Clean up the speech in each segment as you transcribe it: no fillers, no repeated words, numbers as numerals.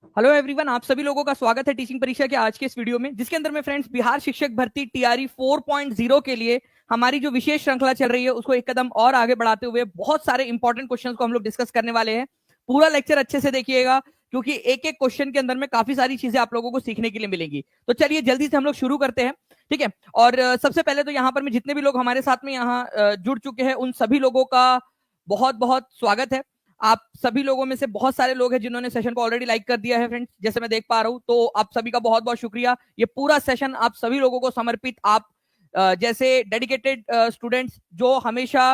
Hello everyone, आप सभी लोगों का स्वागत है टीचिंग परीक्षा के आज के इस वीडियो में, जिसके अंदर में फ्रेंड्स बिहार शिक्षक भर्ती टीआरई 4.0 के लिए हमारी जो विशेष श्रृंखला चल रही है उसको एक कदम और आगे बढ़ाते हुए बहुत सारे इंपॉर्टेंट क्वेश्चंस को हम लोग डिस्कस करने वाले हैं। पूरा लेक्चर अच्छे से देखिएगा क्योंकि एक एक क्वेश्चन के अंदर में काफी सारी चीजें आप लोगों को सीखने के लिए मिलेंगी। तो चलिए जल्दी से हम लोग शुरू करते हैं, ठीक है। और सबसे पहले तो यहाँ पर में जितने भी लोग हमारे साथ में यहाँ जुड़ चुके हैं उन सभी लोगों का बहुत बहुत स्वागत है। आप सभी लोगों में से बहुत सारे लोग हैं जिन्होंने सेशन को ऑलरेडी लाइक कर दिया है फ्रेंड्स, जैसे मैं देख पा रहा हूं। तो आप सभी का बहुत बहुत शुक्रिया। ये पूरा सेशन आप सभी लोगों को समर्पित, आप जैसे डेडिकेटेड स्टूडेंट्स जो हमेशा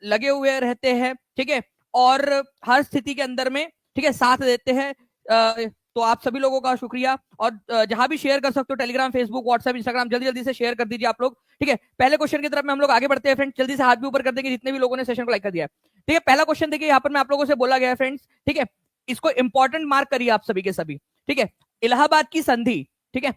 लगे हुए रहते हैं, ठीक है, और हर स्थिति के अंदर में, ठीक है, साथ देते हैं। तो आप सभी लोगों का शुक्रिया। और जहां भी शेयर कर सकते हो, टेलीग्राम, फेसबुक, व्हाट्सएप, इंस्टाग्राम, जल्दी जल्दी से शेयर कर दीजिए आप लोग, ठीक है। पहले क्वेश्चन की तरफ में हम लोग आगे बढ़ते हैं फ्रेंड्स, जल्दी से हाथ भी ऊपर कर देंगे जितने भी लोगों ने सेशन को लाइक कर दिया है, ठीक है। पहला क्वेश्चन देखिए, यहाँ पर मैं आप लोगों से बोला गया है फ्रेंड्स, ठीक है, इसको इंपॉर्टेंट मार्क करिए आप सभी के सभी, ठीक है। इलाहाबाद की संधि, ठीक है,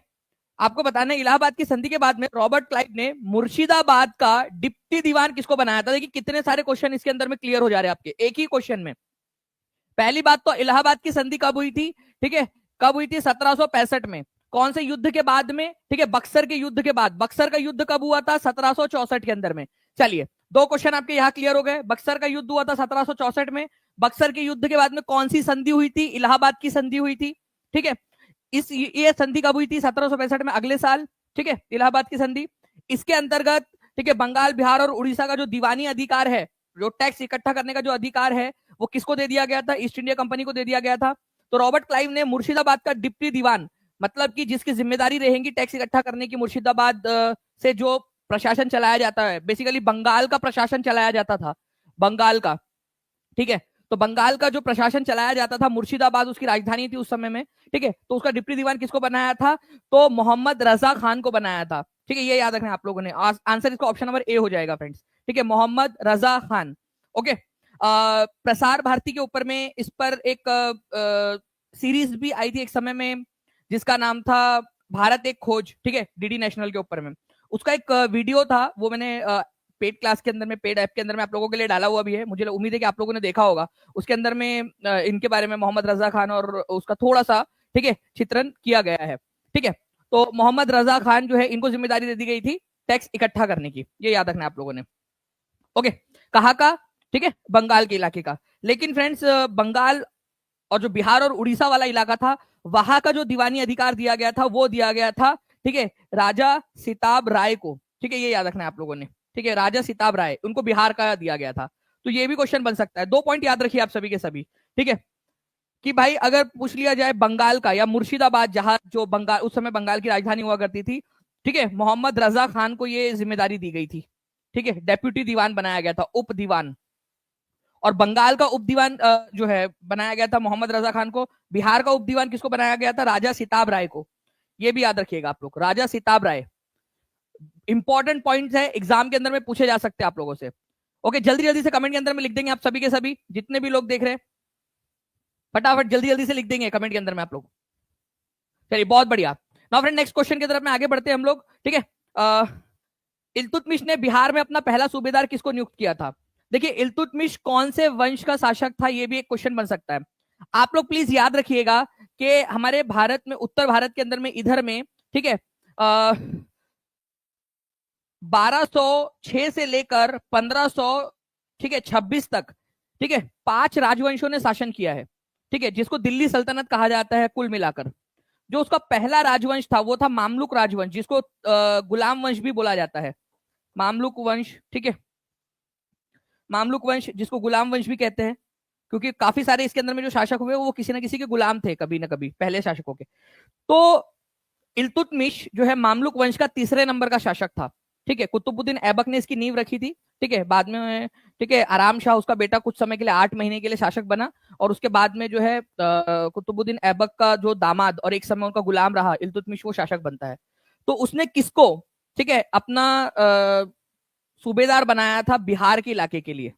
आपको बताना है इलाहाबाद की संधि के बाद में रॉबर्ट क्लाइव ने मुर्शिदाबाद का डिप्टी दीवान किसको बनाया था। देखिए कितने सारे क्वेश्चन इसके अंदर में क्लियर हो जा रहे हैं आपके एक ही क्वेश्चन में। पहली बात तो इलाहाबाद की संधि कब हुई थी, ठीक है, कब हुई थी? 1765 में। कौन से युद्ध के बाद में? ठीक है, बक्सर के युद्ध के बाद। बक्सर का युद्ध कब हुआ था? 1764 के अंदर में। चलिए, दो क्वेश्चन आपके यहाँ क्लियर हो गए। बक्सर का युद्ध हुआ था 1764 में। बक्सर के युद्ध के बाद में कौन सी संधि हुई थी? इलाहाबाद की संधि हुई थी, ठीक है। ये संधि कब हुई थी? 1765 में, अगले साल, ठीक है, इलाहाबाद की संधि। इसके अंतर्गत, ठीक है, बंगाल, बिहार और उड़ीसा का जो दीवानी अधिकार है, जो टैक्स इकट्ठा करने का जो अधिकार है, वो किसको दे दिया गया था? ईस्ट इंडिया कंपनी को दे दिया गया था। तो रॉबर्ट क्लाइव ने मुर्शिदाबाद का डिप्टी दीवान, मतलब कि जिसकी जिम्मेदारी रहेगी टैक्स इकट्ठा करने की, मुर्शिदाबाद से जो प्रशासन चलाया जाता है, बेसिकली बंगाल का प्रशासन चलाया जाता था, बंगाल का, ठीक है। तो बंगाल का जो प्रशासन चलाया जाता था, मुर्शिदाबाद उसकी राजधानी थी उस समय में, ठीक है। तो उसका डिप्टी दीवान किसको बनाया था? तो मोहम्मद रजा खान को बनाया था, ठीक है। ये याद रखना आप लोगों ने। आंसर इसका ऑप्शन नंबर ए हो जाएगा फ्रेंड्स, ठीक है, मोहम्मद रजा खान। ओके। प्रसार भारती के ऊपर में इस पर एक सीरीज भी आई थी एक समय में, जिसका नाम था भारत एक खोज, ठीक है, डीडी नेशनल के ऊपर में। उसका एक वीडियो था, वो मैंने पेड क्लास के अंदर में, पेड ऐप के अंदर में आप लोगों के लिए डाला हुआ भी है। मुझे उम्मीद है कि आप लोगों ने देखा होगा। उसके अंदर में इनके बारे में, मोहम्मद रजा खान और उसका थोड़ा सा, ठीक है, चित्रण किया गया है, ठीक है। तो मोहम्मद रजा खान जो है, इनको जिम्मेदारी दे दी गई थी टैक्स इकट्ठा करने की, ये याद रखना आप लोगों ने। ओके, कहाँ का? ठीक है, बंगाल के इलाके का। लेकिन फ्रेंड्स, बंगाल और जो बिहार और उड़ीसा वाला इलाका था, वहां का जो दीवानी अधिकार दिया गया था, वो दिया गया था, ठीक है, राजा सिताब राय को, ठीक है, ये याद रखना है आप लोगों ने, ठीक है। राजा सिताब राय, उनको बिहार का दिया गया था। तो ये भी क्वेश्चन बन सकता है। दो पॉइंट याद रखिए आप सभी के सभी, ठीक है, कि भाई अगर पूछ लिया जाए बंगाल का या मुर्शिदाबाद, जहां जो बंगाल उस समय बंगाल की राजधानी हुआ करती थी, ठीक है, मोहम्मद रजा खान को ये जिम्मेदारी दी गई थी, ठीक है। डेप्यूटी दीवान बनाया गया था, उप दीवान। और बंगाल का उप दीवान जो है बनाया गया था मोहम्मद रजा खान को। बिहार का उप दीवान किसको बनाया गया था? राजा सिताब राय को। ये भी याद रखिएगा आप लोग, राजा सिताब राय। इंपॉर्टेंट पॉइंट्स है, एग्जाम के अंदर में पूछे जा सकते हैं आप लोगों से। ओके, जल्दी जल्दी से कमेंट के अंदर में लिख देंगे आप सभी के सभी, जितने भी लोग देख रहे हैं, फटाफट जल्दी जल्दी से लिख देंगे कमेंट के अंदर में आप लोग। चलिए, बहुत बढ़िया। नाउ फ्रेंड, नेक्स्ट क्वेश्चन की तरफ में आगे बढ़ते हैं हम लोग, ठीक है। इल्तुतमिश ने बिहार में अपना पहला सूबेदार किसको नियुक्त किया था? देखिए, इल्तुतमिश कौन से वंश का शासक था, ये भी एक क्वेश्चन बन सकता है। आप लोग प्लीज याद रखिएगा कि हमारे भारत में, उत्तर भारत के अंदर में, इधर में, ठीक है, 1206 से लेकर 1500, ठीक है, 26 तक, ठीक है, 5 राजवंशों ने शासन किया है, ठीक है, जिसको दिल्ली सल्तनत कहा जाता है कुल मिलाकर। जो उसका पहला राजवंश था वो था मामलुक राजवंश, जिसको गुलाम वंश भी बोला जाता है, मामलुक वंश, ठीक है, मामलुक वंश जिसको गुलाम वंश भी कहते हैं, क्योंकि काफी सारे इसके अंदर में जो शासक हुए वो किसी ना किसी के गुलाम थे, कभी ना कभी, पहले शासकों के। तो इल्तुतमिश जो है मामलुक वंश का तीसरे नंबर का शासक था, ठीक है। कुतुबुद्दीन ऐबक ने इसकी नींव रखी थी, ठीक है, बाद में, ठीक है, आराम शाह उसका बेटा कुछ समय के लिए, 8 महीने के लिए शासक बना। और उसके बाद में जो है कुतुबुद्दीन ऐबक का जो दामाद और एक समय उनका गुलाम रहा इल्तुतमिश, वो शासक बनता है। तो उसने किसको, ठीक है, अपना सूबेदार बनाया था बिहार के इलाके के लिए?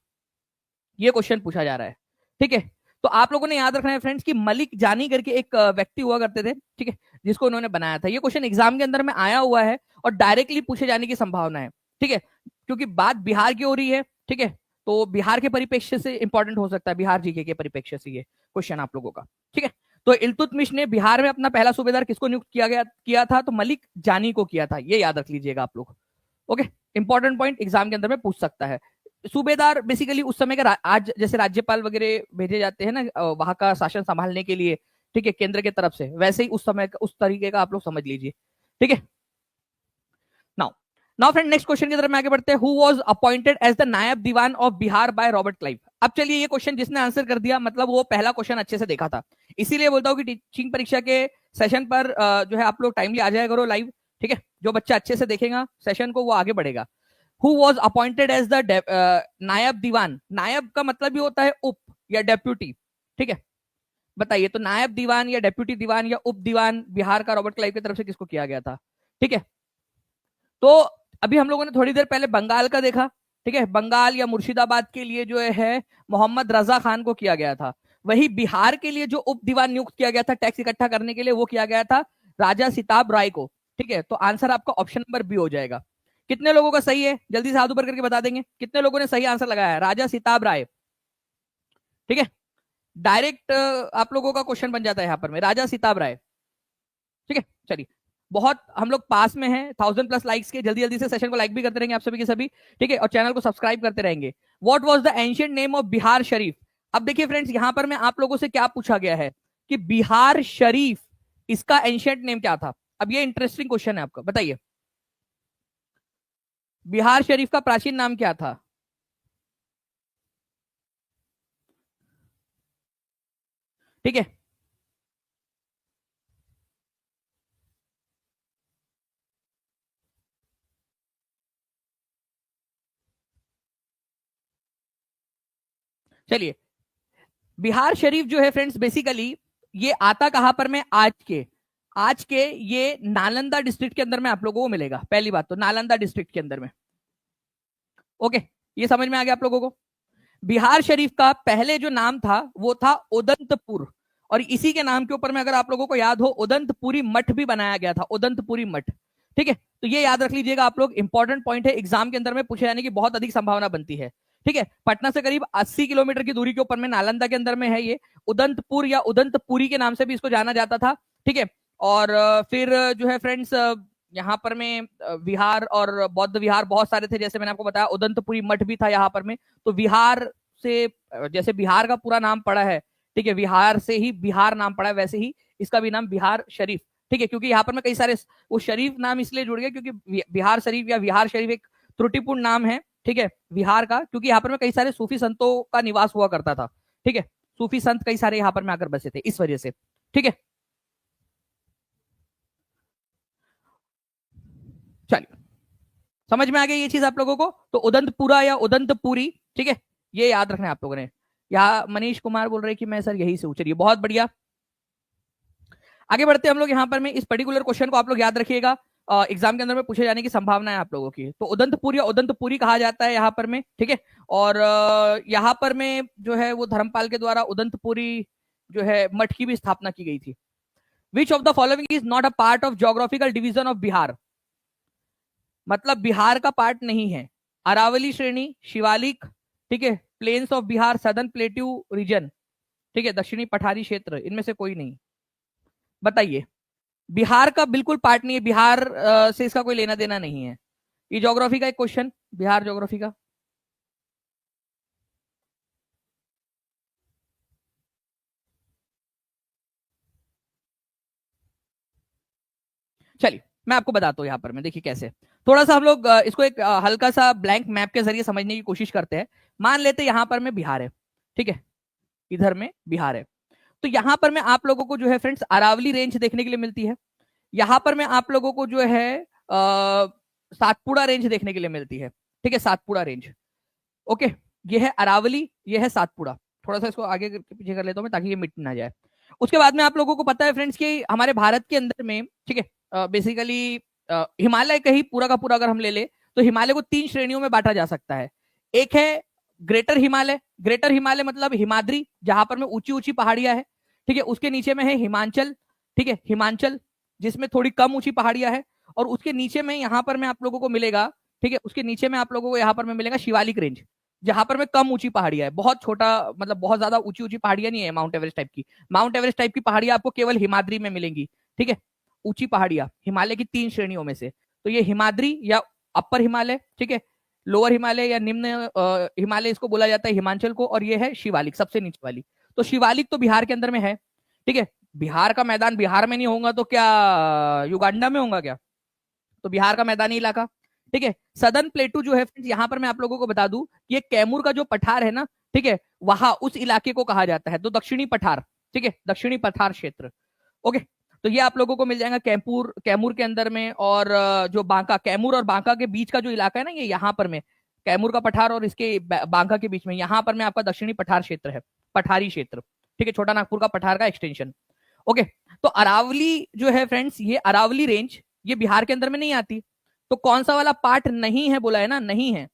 ये क्वेश्चन पूछा जा रहा है, ठीक है। तो आप लोगों ने याद रखना है फ्रेंड्स कि मलिक जानी करके एक व्यक्ति हुआ करते थे, ठीक है, जिसको उन्होंने बनाया था। ये क्वेश्चन एग्जाम के अंदर में आया हुआ है और डायरेक्टली पूछे जाने की संभावना है, ठीक है, क्योंकि बात बिहार की हो रही है, ठीक है। तो बिहार के परिप्रेक्ष्य से इंपॉर्टेंट हो सकता है, बिहार जीके के परिप्रेक्ष्य से ये क्वेश्चन आप लोगों का, ठीक है। तो इल्तुतमिश ने बिहार में अपना पहला सूबेदार किसको नियुक्त किया था? तो मलिक जानी को किया था। ये याद रख लीजिएगा आप लोग। ओके, इंपॉर्टेंट पॉइंट एग्जाम के अंदर में पूछ सकता है। सूबेदार बेसिकली उस समय का आज जैसे राज्यपाल वगैरह भेजे जाते हैं ना वहां का शासन संभालने के लिए, ठीक है, केंद्र के तरफ से, वैसे ही उस समय उस तरीके का आप लोग समझ लीजिए। ठीक है, now now friend next question की तरफ में आगे बढ़ते हैं। Who was appointed as the नायब Diwan of Bihar by Robert Clive? अब चलिए, ये क्वेश्चन जिसने आंसर कर दिया मतलब वो पहला क्वेश्चन अच्छे से देखा था, इसीलिए बोलता हूँ कि टीचिंग परीक्षा के सेशन पर जो है आप लोग टाइमली आ जाया करो लाइव। ठीक है, जो बच्चा अच्छे से देखेगा सेशन को वो आगे बढ़ेगा। Who was appointed as the नायब दीवान? नायब का मतलब भी होता है उप या डेप्यूटी। ठीक है, बताइए तो नायब दीवान या डेप्यूटी दीवान या उप दीवान बिहार का रॉबर्ट क्लाइव की तरफ से किसको किया गया था? ठीक है, तो अभी हम लोगों ने थोड़ी देर पहले बंगाल का देखा। ठीक है, बंगाल या मुर्शिदाबाद के लिए जो है मोहम्मद रजा खान को किया गया था। वही बिहार के लिए जो उप दीवान नियुक्त किया गया था टैक्स इकट्ठा करने के लिए, वो किया गया था राजा सिताब राय को। ठीक है, तो आंसर आपका ऑप्शन नंबर बी हो जाएगा। कितने लोगों का सही है जल्दी से हाथ ऊपर करके बता देंगे, कितने लोगों ने सही आंसर लगाया है? राजा सिताब राय। ठीक है, डायरेक्ट आप लोगों का क्वेश्चन बन जाता है यहाँ पर में, राजा सिताब राय। ठीक है, चलिए, बहुत हम लोग पास में हैं 1000+ लाइक्स के। जल्दी जल्दी से सेशन को लाइक भी करते रहेंगे आप सभी के सभी। ठीक है, और चैनल को सब्सक्राइब करते रहेंगे। What was the ancient name of Bihar Sharif? अब देखिए फ्रेंड्स, यहां पर मैं आप लोगों से क्या पूछा गया है कि बिहार शरीफ इसका एंशिएंट नेम क्या था? अब ये इंटरेस्टिंग क्वेश्चन है आपका, बताइए बिहार शरीफ का प्राचीन नाम क्या था? ठीक है, चलिए, बिहार शरीफ जो है फ्रेंड्स बेसिकली ये आता कहां पर में? आज के ये नालंदा डिस्ट्रिक्ट के अंदर में आप लोगों को मिलेगा। पहली बात तो नालंदा डिस्ट्रिक्ट के अंदर में। ओके, ये समझ में आ गया आप लोगों को? बिहार शरीफ का पहले जो नाम था वो था उदंतपुर, और इसी के नाम के ऊपर में अगर आप लोगों को याद हो उदंतपुरी मठ भी बनाया गया था, उदंतपुरी मठ। ठीक है, तो ये याद रख लीजिएगा आप लोग, इंपॉर्टेंट पॉइंट है, एग्जाम के अंदर में पूछे जाने की बहुत अधिक संभावना बनती है। ठीक है, पटना से करीब 80 किलोमीटर की दूरी के ऊपर में नालंदा के अंदर में है ये उदंतपुर, या उदंतपुरी के नाम से भी इसको जाना जाता था। ठीक है, और फिर जो है फ्रेंड्स यहाँ पर में विहार और बौद्ध विहार बहुत सारे थे, जैसे मैंने आपको बताया उदंतपुरी मठ भी था यहाँ पर में। तो विहार से जैसे बिहार का पूरा नाम पड़ा है, ठीक है, बिहार से ही बिहार नाम पड़ा है, वैसे ही इसका भी नाम बिहार शरीफ। ठीक है, क्योंकि यहाँ पर में कई सारे वो शरीफ नाम इसलिए जुड़ गए क्योंकि बिहार शरीफ या बिहार शरीफ एक त्रुटिपूर्ण नाम है। ठीक है, बिहार का, क्योंकि यहाँ पर में कई सारे सूफी संतों का निवास हुआ करता था। ठीक है, सूफी संत कई सारे यहाँ पर में आकर बसे थे इस वजह से। ठीक है, चलिए, समझ में आ गई ये चीज आप लोगों को? तो उदंतपुरा या उदंतपुरी, ठीक है, ये याद रखना है आप लोगों ने। यहाँ मनीष कुमार बोल रहे कि मैं सर यही से हूं, चलिए बहुत बढ़िया। आगे बढ़ते हम लोग यहाँ पर में, इस पर्टिकुलर क्वेश्चन को आप लोग याद रखिएगा, एग्जाम के अंदर में पूछे जाने की संभावना है आप लोगों की। तो उदंतपुर या उदंतपुरी कहा जाता है यहाँ पर में। ठीक है, और यहाँ पर में जो है वो धर्मपाल के द्वारा उदंतपुरी जो है मठ की भी स्थापना की गई थी। Which of the following is not a part of geographical division of Bihar? मतलब बिहार का पार्ट नहीं है। अरावली श्रेणी, शिवालिक, ठीक है, plains of Bihar, southern plateau region, ठीक है, दक्षिणी पठारी क्षेत्र, इनमें से कोई नहीं। बताइए, बिहार का बिल्कुल पार्ट नहीं है, बिहार से इसका कोई लेना देना नहीं है। ये ज्योग्राफी का एक क्वेश्चन, बिहार ज्योग्राफी का। चलिए, मैं आपको बताता हूं यहाँ पर मैं, देखिए कैसे थोड़ा सा हम लोग इसको एक हल्का सा ब्लैंक मैप के जरिए समझने की कोशिश करते हैं। मान लेते हैं यहाँ पर में बिहार है, ठीक है, इधर में बिहार है, तो यहाँ पर में आप लोगों को जो है फ्रेंड्स अरावली रेंज देखने के लिए मिलती है। यहाँ पर में आप लोगों को जो है सातपुड़ा रेंज देखने के लिए मिलती है। ठीक है, सातपुड़ा रेंज। ओके, ये है अरावली, ये है सातपुड़ा। थोड़ा सा इसको आगे पीछे कर लेता हूँ मैं ताकि ये मिट ना जाए। उसके बाद में आप लोगों को पता है फ्रेंड्स कि हमारे भारत के अंदर में, ठीक है, बेसिकली हिमालय का ही पूरा का पूरा अगर हम ले ले तो हिमालय को 3 श्रेणियों में बांटा जा सकता है। एक है ग्रेटर हिमालय, ग्रेटर हिमालय मतलब हिमाद्री, जहां पर में ऊंची ऊंची पहाड़ियां है। ठीक है, उसके नीचे में है हिमाचल, ठीक है, हिमाचल जिसमें थोड़ी कम ऊंची पहाड़ियां है, और उसके नीचे में यहाँ पर में आप लोगों को मिलेगा, ठीक है, उसके नीचे में आप लोगों को यहाँ पर में मिलेगा शिवालिक रेंज, जहां पर में कम ऊंची पहाड़ियां है, बहुत छोटा, मतलब बहुत ज्यादा ऊंची ऊंची पहाड़ियां नहीं है माउंट एवरेस्ट टाइप की। माउंट एवरेस्ट टाइप की पहाड़ियां आपको केवल हिमाद्री में मिलेंगी, ठीक है। ऊंची पहाड़ियां हिमालय की 3 श्रेणियों में से, तो ये हिमाद्री या अपर हिमालय, ठीक है, लोअर हिमालय या निम्न हिमालय इसको बोला जाता है हिमाचल को, और ये है शिवालिक सबसे नीचे वाली। तो शिवालिक तो बिहार के अंदर में है, ठीक है। बिहार का मैदान बिहार में नहीं होगा तो क्या युगांडा में होगा क्या? तो बिहार का मैदानी इलाका, ठीक है। सदर्न प्लेटू जो है फ्रेंड्स, यहाँ पर मैं आप लोगों को बता दूं, ये कैमूर का जो पठार है ना, ठीक है, वहां उस इलाके को कहा जाता है, तो दक्षिणी पठार, ठीक है, दक्षिणी पठार क्षेत्र। ओके, तो ये आप लोगों को मिल जाएगा कैमूर, कैमूर के अंदर में, और जो बांका, कैमूर और बांका के बीच का जो इलाका है ना, ये यहाँ पर में कैमूर का पठार और इसके बांका के बीच में, यहाँ पर में आपका दक्षिणी पठार क्षेत्र है, पठारी क्षेत्र, ठीक है, छोटा नागपुर का पठार का एक्सटेंशन। ओके, तो अरावली जो है फ्रेंड्स, ये अरावली रेंज ये बिहार के अंदर में नहीं आती, तो कौन सा वाला पार्ट नहीं है बोला है ना, नहीं है,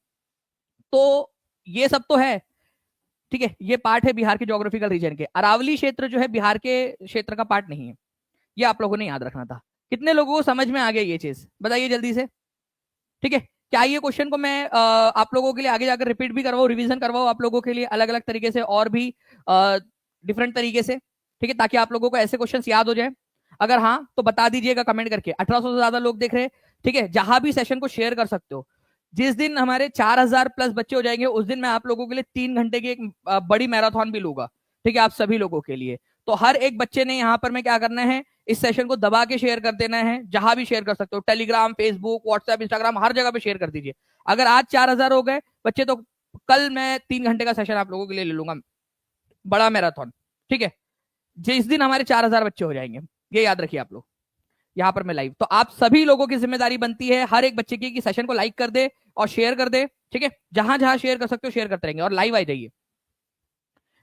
तो ये सब तो है, ठीक है, ये पार्ट है बिहार के ज्योग्राफिकल रीजन के। अरावली क्षेत्र जो है बिहार के क्षेत्र का पार्ट नहीं है, ये आप लोगों ने याद रखना था। कितने लोगों को समझ में आ गया ये चीज, बताइए जल्दी से, ठीक है। क्या ये क्वेश्चन को मैं आप लोगों के लिए आगे जाकर रिपीट भी करवाऊं, रिवीजन करवाऊं आप लोगों के लिए अलग अलग तरीके से, और भी डिफरेंट तरीके से, ठीक है, ताकि आप लोगों को ऐसे क्वेश्चन याद हो जाए। अगर हाँ तो बता दीजिएगा कमेंट करके। 1800 से ज्यादा लोग देख रहे हैं, ठीक है, जहां भी सेशन को शेयर कर सकते हो। जिस दिन हमारे 4000 प्लस बच्चे हो जाएंगे, उस दिन मैं आप लोगों के लिए 3 घंटे की एक बड़ी मैराथन भी लूंगा, ठीक है, आप सभी लोगों के लिए। तो हर एक बच्चे ने यहाँ पर मैं क्या करना है, इस सेशन को दबा के शेयर कर देना है, जहां भी शेयर कर सकते हो, टेलीग्राम, फेसबुक, व्हाट्सएप, इंस्टाग्राम, हर जगह पे शेयर कर दीजिए। अगर आज 4000 हो गए बच्चे, तो कल मैं 3 घंटे का सेशन आप लोगों के लिए ले लूंगा, बड़ा मैराथन, ठीक है, जिस दिन हमारे 4000 बच्चे हो जाएंगे। ये याद रखिए आप लोग, यहाँ पर मैं लाइव, तो आप सभी लोगों की जिम्मेदारी बनती है हर एक बच्चे की कि सेशन को लाइक कर दे और शेयर कर दे, ठीक है, जहां जहां शेयर कर सकते हो शेयर करते रहेंगे, और लाइव आ जाइए।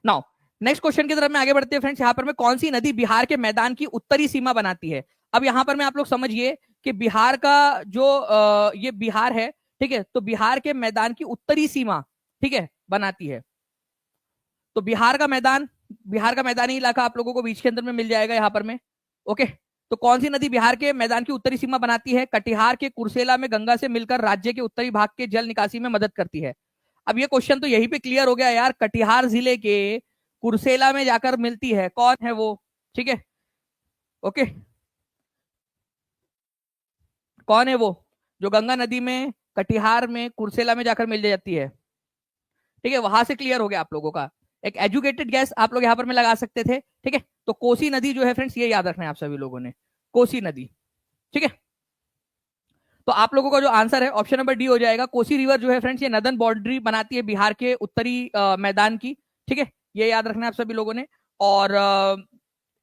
नाउ नेक्स्ट क्वेश्चन की तरफ में आगे बढ़ते हैं फ्रेंड्स। यहाँ पर में कौन सी नदी बिहार के मैदान की उत्तरी सीमा बनाती है? अब यहाँ पर में आप लोग समझिए कि बिहार का जो ये बिहार है, ठीक है, तो बिहार के मैदान की उत्तरी सीमा, ठीक है, बनाती है। तो बिहार का मैदान, बिहार का मैदानी इलाका आप लोगों को बीच के अंदर में मिल जाएगा यहाँ पर में। ओके, तो कौन सी नदी बिहार के मैदान की उत्तरी सीमा बनाती है? कटिहार के कुर्सेला में गंगा से मिलकर राज्य के उत्तरी भाग के जल निकासी में मदद करती है। अब ये क्वेश्चन तो यहीं पे क्लियर हो गया यार, कटिहार जिले के कुर्सेला में जाकर मिलती है, कौन है वो, ठीक है, ओके, कौन है वो जो गंगा नदी में कटिहार में कुर्सेला में जाकर मिल जाती है, ठीक है, वहां से क्लियर हो गया आप लोगों का। एक एजुकेटेड गैस आप लोग यहाँ पर में लगा सकते थे, ठीक है। तो कोसी नदी जो है फ्रेंड्स, ये याद रखना है आप सभी लोगों ने, कोसी नदी, ठीक है। तो आप लोगों का जो आंसर है ऑप्शन नंबर डी हो जाएगा। कोसी रिवर जो है फ्रेंड्स, ये नदन बाउंड्री बनाती है बिहार के उत्तरी मैदान की, ठीक है, ये याद रखना है आप सभी लोगों ने। और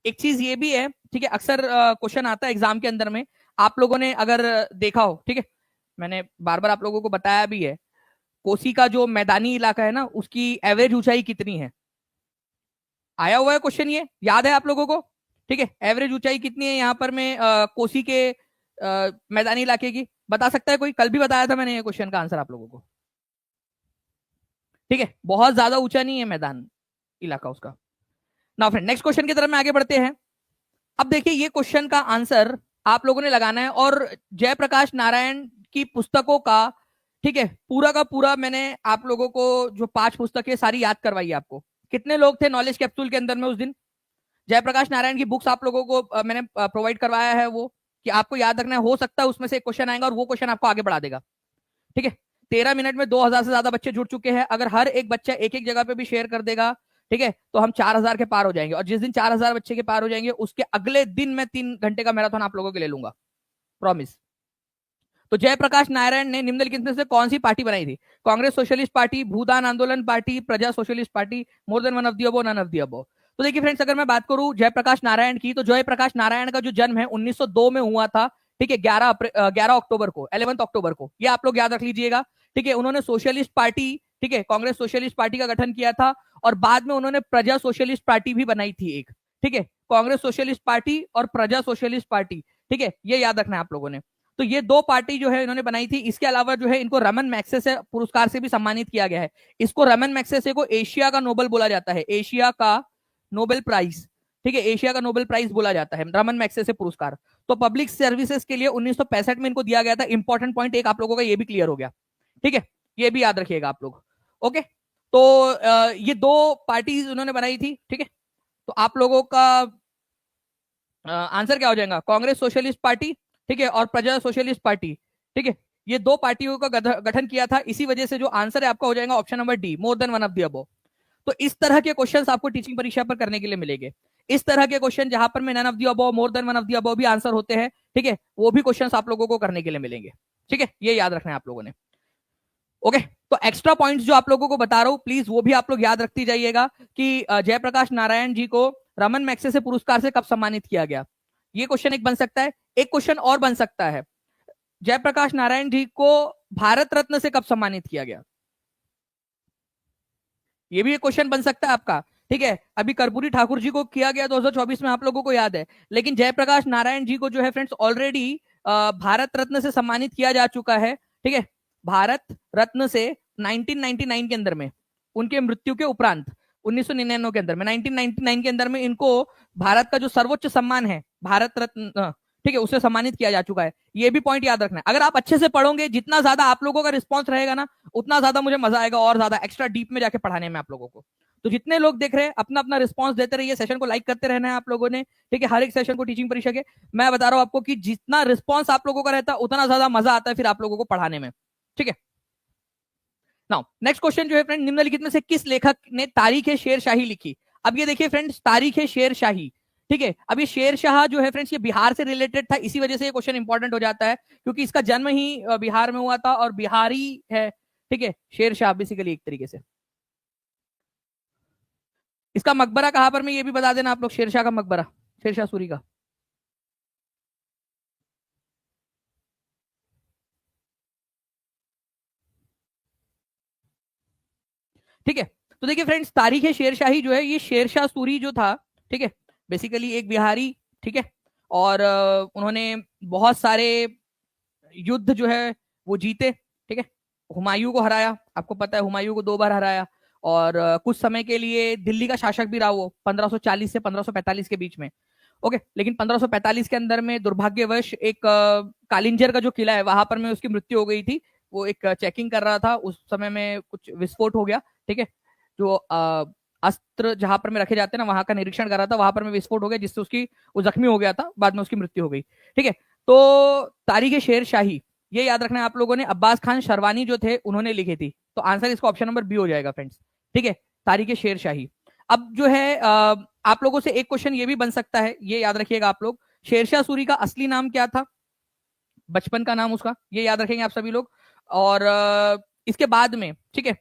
एक चीज ये भी है, ठीक है, अक्सर क्वेश्चन आता है एग्जाम के अंदर में, आप लोगों ने अगर देखा हो, ठीक है, मैंने बार बार आप लोगों को बताया भी है, कोसी का जो मैदानी इलाका है ना, उसकी एवरेज ऊंचाई कितनी है? आया हुआ है क्वेश्चन, ये याद है आप लोगों को, ठीक है, एवरेज ऊंचाई कितनी है यहाँ पर में कोसी के मैदानी इलाके की? बता सकता है कोई? कल भी बताया था मैंने ये क्वेश्चन का आंसर आप लोगों को, ठीक है, बहुत ज्यादा ऊंचा नहीं है मैदान इलाका उसका। ना फ्रेंड, नेक्स्ट क्वेश्चन की तरफ में आगे बढ़ते हैं। अब देखिए, ये क्वेश्चन का आंसर आप लोगों ने लगाना है, और जयप्रकाश नारायण की पुस्तकों का, ठीक है, पूरा का पूरा मैंने आप लोगों को जो 5 पुस्तकें सारी याद करवाई है आपको। कितने लोग थे नॉलेज कैप्सूल के अंदर में उस दिन? जयप्रकाश नारायण की बुक्स आप लोगों को मैंने प्रोवाइड करवाया है, वो कि आपको याद रखना है, हो सकता है उसमें से एक क्वेश्चन आएगा और वो क्वेश्चन आपको आगे बढ़ा देगा, ठीक है। 13 मिनट में 2000 से ज्यादा बच्चे जुड़ चुके हैं। अगर हर एक बच्चा एक एक जगह पे भी शेयर कर देगा, ठीक है, तो हम 4000 के पार हो जाएंगे, और जिस दिन 4000 बच्चे के पार हो जाएंगे, उसके अगले दिन मैं 3 घंटे का मैराथन आप लोगों के लिए लूंगा, प्रॉमिस। तो जयप्रकाश नारायण ने निम्नलिखित में से कौन सी पार्टी बनाई थी? कांग्रेस सोशलिस्ट पार्टी, भूदान आंदोलन party, Praja socialist party, more than one of the above, none of the above. तो देखिए फ्रेंड्स, अगर मैं बात करूं जयप्रकाश नारायण की, तो जयप्रकाश नारायण का जो जन्म है 1902 में हुआ था, ठीक है, 11 अक्टूबर को, 11 अक्टूबर को, ये आप लोग याद रख लीजिएगा, ठीक है। उन्होंने सोशलिस्ट पार्टी, ठीक है, कांग्रेस सोशलिस्ट पार्टी का गठन किया था, और बाद में उन्होंने प्रजा सोशलिस्ट पार्टी भी बनाई थी एक, ठीक है, कांग्रेस सोशलिस्ट पार्टी और प्रजा सोशलिस्ट पार्टी, ठीक है, ये याद रखना है आप लोगों ने। तो ये 2 पार्टी जो है इन्होंने बनाई थी। इसके अलावा जो है इनको रमन मैग्सेसे पुरस्कार से भी सम्मानित किया गया है। इसको रमन मैग्सेसे को एशिया का नोबेल बोला जाता है, एशिया का नोबेल प्राइज, ठीक है, एशिया का नोबेल प्राइज बोला जाता है रमन मैग्सेसे पुरस्कार। तो पब्लिक सर्विसेज के लिए 1965 में इनको दिया गया था। इंपॉर्टेंट पॉइंट एक आप लोगों का ये भी क्लियर हो गया, ठीक है, ये भी याद रखिएगा आप लोग, ओके। तो ये दो पार्टीज उन्होंने बनाई थी, ठीक है। तो आप लोगों का आंसर क्या हो जाएगा, कांग्रेस सोशलिस्ट पार्टी, ठीक है, और प्रजा सोशलिस्ट पार्टी, ठीक है। ये दो पार्टियों का गठन किया था, इसी वजह से जो आंसर है आपका हो जाएगा option number D, more than one of the above. तो इस तरह के क्वेश्चंस आपको टीचिंग परीक्षा पर करने के लिए मिलेंगे। इस तरह के क्वेश्चन जहां पर में none of the above, more than one of the above भी आंसर होते हैं, ठीक है, वो भी क्वेश्चंस आप लोगों को करने के लिए मिलेंगे, ठीक है, ये याद रखना है आप लोगों ने। ओके, तो एक्स्ट्रा पॉइंट्स जो आप लोगों को बता रहा हूं प्लीज वो भी आप लोग याद रखती जाइएगा कि जयप्रकाश नारायण जी को रमन मैग्सेसे पुरस्कार से कब सम्मानित किया गया। ये क्वेश्चन एक बन सकता है। एक क्वेश्चन और बन सकता है, जयप्रकाश नारायण जी को भारत रत्न से कब सम्मानित किया गया। ये भी एक क्वेश्चन बन सकता है आपका, ठीक है। अभी कर्पूरी ठाकुर जी को किया गया 2024 में, आप लोगों को याद है, लेकिन जयप्रकाश नारायण जी को जो है फ्रेंड्स ऑलरेडी भारत रत्न से सम्मानित किया जा चुका है, ठीक है, भारत रत्न से 1999 के अंदर में, उनके मृत्यु के उपरांत 1999 के अंदर में, 1999 के अंदर में इनको भारत का जो सर्वोच्च सम्मान है भारत रत्न, ठीक है, उसे सम्मानित किया जा चुका है। ये भी पॉइंट याद रखना है। अगर आप अच्छे से पढ़ोगे, जितना ज्यादा आप लोगों का रिस्पॉन्स रहेगा ना, उतना ज्यादा मुझे मजा आएगा और ज्यादा एक्स्ट्रा डीप में जाके पढ़ाने में आप लोगों को। तो जितने लोग देख रहे हैं अपना अपना रिस्पॉन्स देते रहिए, सेशन को लाइक करते रहना है आप लोगों ने, ठीक है, हर एक सेशन को टीचिंग परीक्षा के। मैं बता रहा हूं आपको कि जितना रिस्पॉन्स आप लोगों का रहता है उतना ज्यादा मजा आता है फिर आप लोगों को पढ़ाने में, ठीक है। नाउ नेक्स्ट क्वेश्चन जो है फ्रेंड, निम्नलिखित में से किस लेखक ने तारीख शेर शाही लिखी। अब ये देखिए फ्रेंड्स, तारीख शेर शाही, ठीक है। अब ये शेर शाह जो है फ्रेंड्स ये बिहार से रिलेटेड था, इसी वजह से ये क्वेश्चन इंपॉर्टेंट हो जाता है, क्योंकि इसका जन्म ही बिहार में हुआ था और बिहारी है, ठीक है, शेर शाह बेसिकली एक तरीके से। इसका मकबरा कहां पर में ये भी बता देना आप लोग, शेरशाह का मकबरा, शेरशाह सूरी का। ठीक है, तो देखिए फ्रेंड्स, तारीख शेरशाही जो है ये शेरशाह सूरी जो था, ठीक है, बेसिकली एक बिहारी, ठीक है, और उन्होंने बहुत सारे युद्ध जो है वो जीते, ठीक है। हुमायूं को हराया, आपको पता है हुमायूं को 2 बार हराया, और कुछ समय के लिए दिल्ली का शासक भी रहा वो 1540 से 1545 के बीच में। ओके, लेकिन 1545 के अंदर में दुर्भाग्यवश एक कालिंजर का जो किला है वहां पर में उसकी मृत्यु हो गई थी। वो एक चेकिंग कर रहा था, उस समय में कुछ विस्फोट हो गया, ठीक है। जो अस्त्र जहां पर में रखे जाते हैं ना, वहां का निरीक्षण कर रहा था, वहां पर में विस्फोट हो गया जिससे उसकी वो जख्मी हो गया था, बाद में उसकी मृत्यु हो गई, ठीक है। तो तारीख शेर शाही ये याद रखना है आप लोगों ने, अब्बास खान शरवानी जो थे उन्होंने लिखी थी। तो आंसर इसका ऑप्शन नंबर बी हो जाएगा फ्रेंड्स, ठीक है, तारीख शेर शाही। अब जो है आप लोगों से एक क्वेश्चन ये भी बन सकता है, ये याद रखिएगा आप लोग, शेरशाह सूरी का असली नाम क्या था, बचपन का नाम उसका, ये याद रखेंगे आप सभी लोग। और इसके बाद में, ठीक है,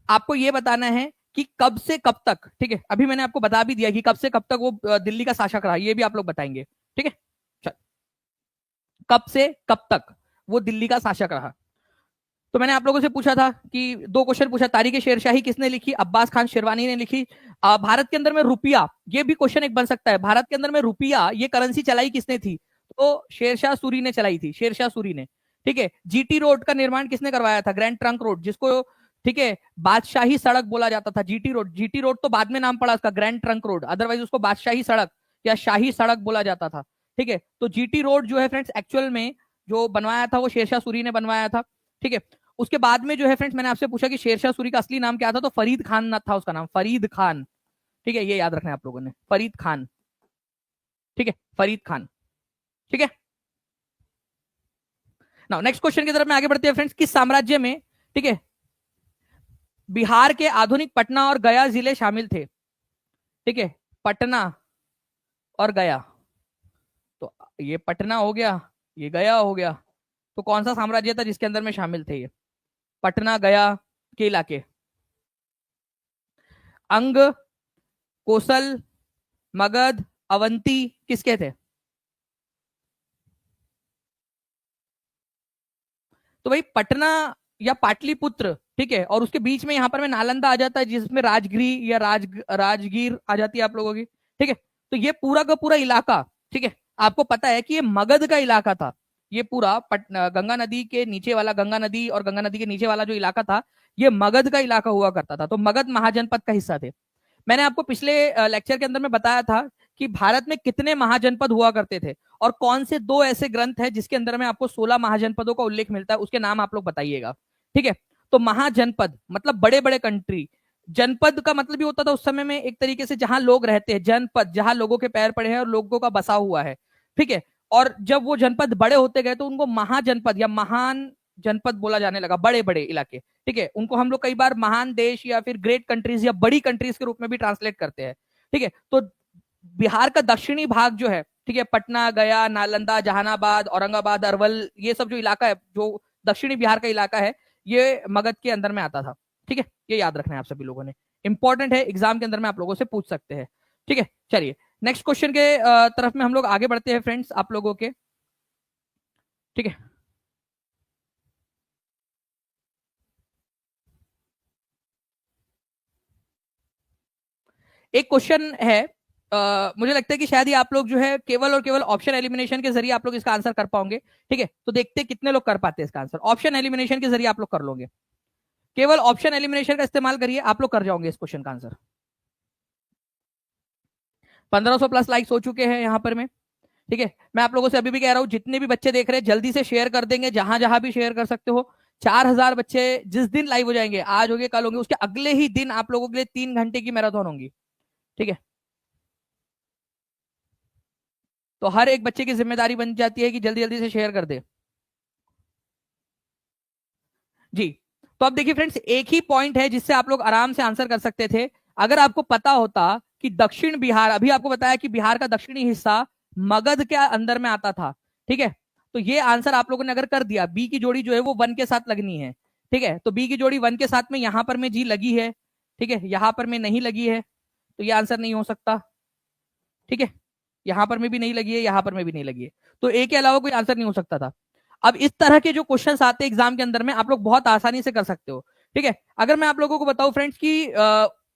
आपको ये बताना है कि कब से कब तक, ठीक है, अभी मैंने आपको बता भी दिया कि कब से कब तक वो दिल्ली का शासक रहा, ये भी आप लोग बताएंगे, ठीक है। चल, कब से कब तक वो दिल्ली का शासक रहा। तो मैंने आप लोगों से पूछा था कि 2 क्वेश्चन पूछा, तारीख शेरशाही किसने लिखी, अब्बास खान शेरवानी ने लिखी। भारत के अंदर में रुपया, ये भी क्वेश्चन एक बन सकता है, भारत के अंदर में रुपया ये करेंसी चलाई किसने थी, तो शेरशाह सूरी ने चलाई थी, शेरशाह सूरी ने, ठीक है। जीटी रोड का निर्माण किसने करवाया था, ग्रैंड ट्रंक रोड, जिसको, ठीक है, बादशाही सड़क बोला जाता था, जीटी रोड। जीटी रोड तो बाद में नाम पड़ा उसका, ग्रैंड ट्रंक रोड, अदरवाइज उसको बादशाही सड़क या शाही सड़क बोला जाता था, ठीक है। तो जीटी रोड जो है फ्रेंड्स एक्चुअल में जो बनवाया था वो शेरशाह सूरी ने बनवाया था, ठीक है। उसके बाद में जो है फ्रेंड्स मैंने आपसे पूछा कि शेरशाह सूरी का असली नाम क्या था, तो फरीद खान था उसका नाम, फरीद खान, ठीक है, ये याद रखना है आप लोगों ने, फरीद खान, ठीक है, फरीद खान, ठीक है। नाउ नेक्स्ट क्वेश्चन की तरफ में आगे बढ़ते हैं फ्रेंड्स, किस साम्राज्य में, ठीक है, बिहार के आधुनिक पटना और गया जिले शामिल थे, ठीक है, पटना और गया। तो ये पटना हो गया, ये गया हो गया, तो कौन सा साम्राज्य था जिसके अंदर में शामिल थे ये पटना गया के इलाके, अंग, कोसल, मगध, अवंती, किसके थे। तो भाई पटना या पाटलिपुत्र, ठीक है, और उसके बीच में यहां पर में नालंदा आ जाता है जिसमें राजगिरी या राजगीर आ जाती है आप लोगों की, ठीक है। तो ये पूरा का पूरा इलाका, ठीक है, आपको पता है कि ये मगध का इलाका था। ये पूरा गंगा नदी के नीचे वाला, गंगा नदी और गंगा नदी के नीचे वाला जो इलाका था ये मगध का इलाका हुआ करता था। तो मगध महाजनपद का हिस्सा थे। मैंने आपको पिछले लेक्चर के अंदर में बताया था कि भारत में कितने महाजनपद हुआ करते थे और कौन से 2 ऐसे ग्रंथ हैं जिसके अंदर में आपको 16 महाजनपदों का उल्लेख मिलता है, उसके नाम आप लोग बताइएगा, ठीक है। तो महाजनपद मतलब बड़े बड़े कंट्री, जनपद का मतलब ये होता था उस समय में एक तरीके से जहां लोग रहते हैं, जनपद जहां लोगों के पैर पड़े हैं और लोगों का बसा हुआ है, ठीक है। और जब वो जनपद बड़े होते गए तो उनको महाजनपद या महान जनपद बोला जाने लगा, बड़े बड़े इलाके, ठीक है। उनको हम लोग कई बार महान देश या फिर ग्रेट कंट्रीज या बड़ी कंट्रीज के रूप में भी ट्रांसलेट करते हैं, ठीक है। तो बिहार का दक्षिणी भाग जो है, ठीक है, पटना, गया, नालंदा, जहानाबाद, औरंगाबाद, अरवल, ये सब जो इलाका है, जो दक्षिणी बिहार का इलाका है, ये मगध के अंदर में आता था, ठीक है। ये याद रखना है आप सभी लोगों ने, इंपॉर्टेंट है, एग्जाम के अंदर में आप लोगों से पूछ सकते हैं, ठीक है। चलिए नेक्स्ट क्वेश्चन के तरफ में हम लोग आगे बढ़ते हैं फ्रेंड्स, आप लोगों के, ठीक है। एक क्वेश्चन है, मुझे लगता है कि शायद ही आप लोग जो है केवल और केवल ऑप्शन एलिमिनेशन के जरिए आप लोग इसका आंसर कर पाओगे, ठीक है। तो देखते हैं कितने लोग कर पाते हैं इसका आंसर, ऑप्शन एलिमिनेशन के जरिए आप लोग कर लोगे, केवल ऑप्शन एलिमिनेशन का इस्तेमाल करिए, आप लोग कर जाओगे इस क्वेश्चन का आंसर। 1500 प्लस लाइक्स हो चुके हैं यहाँ पर में, ठीक है। मैं आप लोगों से अभी भी कह रहा हूं, जितने भी बच्चे देख रहे हैं जल्दी से शेयर कर देंगे, जहां जहां भी शेयर कर सकते हो। 4000 बच्चे जिस दिन लाइव हो जाएंगे, आज होंगे कल होंगे, उसके अगले ही दिन आप लोगों के लिए 3 घंटे की मैराथन होंगी, ठीक है। तो हर एक बच्चे की जिम्मेदारी बन जाती है कि जल्दी जल्दी से शेयर कर दे जी। तो अब देखिए फ्रेंड्स, एक ही पॉइंट है जिससे आप लोग आराम से आंसर कर सकते थे, अगर आपको पता होता कि दक्षिण बिहार, अभी आपको बताया कि बिहार का दक्षिणी हिस्सा मगध के अंदर में आता था, ठीक है। तो ये आंसर आप लोगों ने अगर कर दिया, बी की जोड़ी जो है वो 1 के साथ लगनी है, ठीक है। तो बी की जोड़ी 1 के साथ में यहां पर में जी लगी है, ठीक है, यहां पर में नहीं लगी है, तो ये आंसर नहीं हो सकता, ठीक है। यहां पर में भी नहीं लगी है, यहां पर में भी नहीं लगी है, तो ए के अलावा कोई आंसर नहीं हो सकता था। अब इस तरह के जो क्वेश्चंस आते हैं एग्जाम के अंदर में, आप लोग बहुत आसानी से कर सकते हो, ठीक है। अगर मैं आप लोगों को बताऊं फ्रेंड्स कि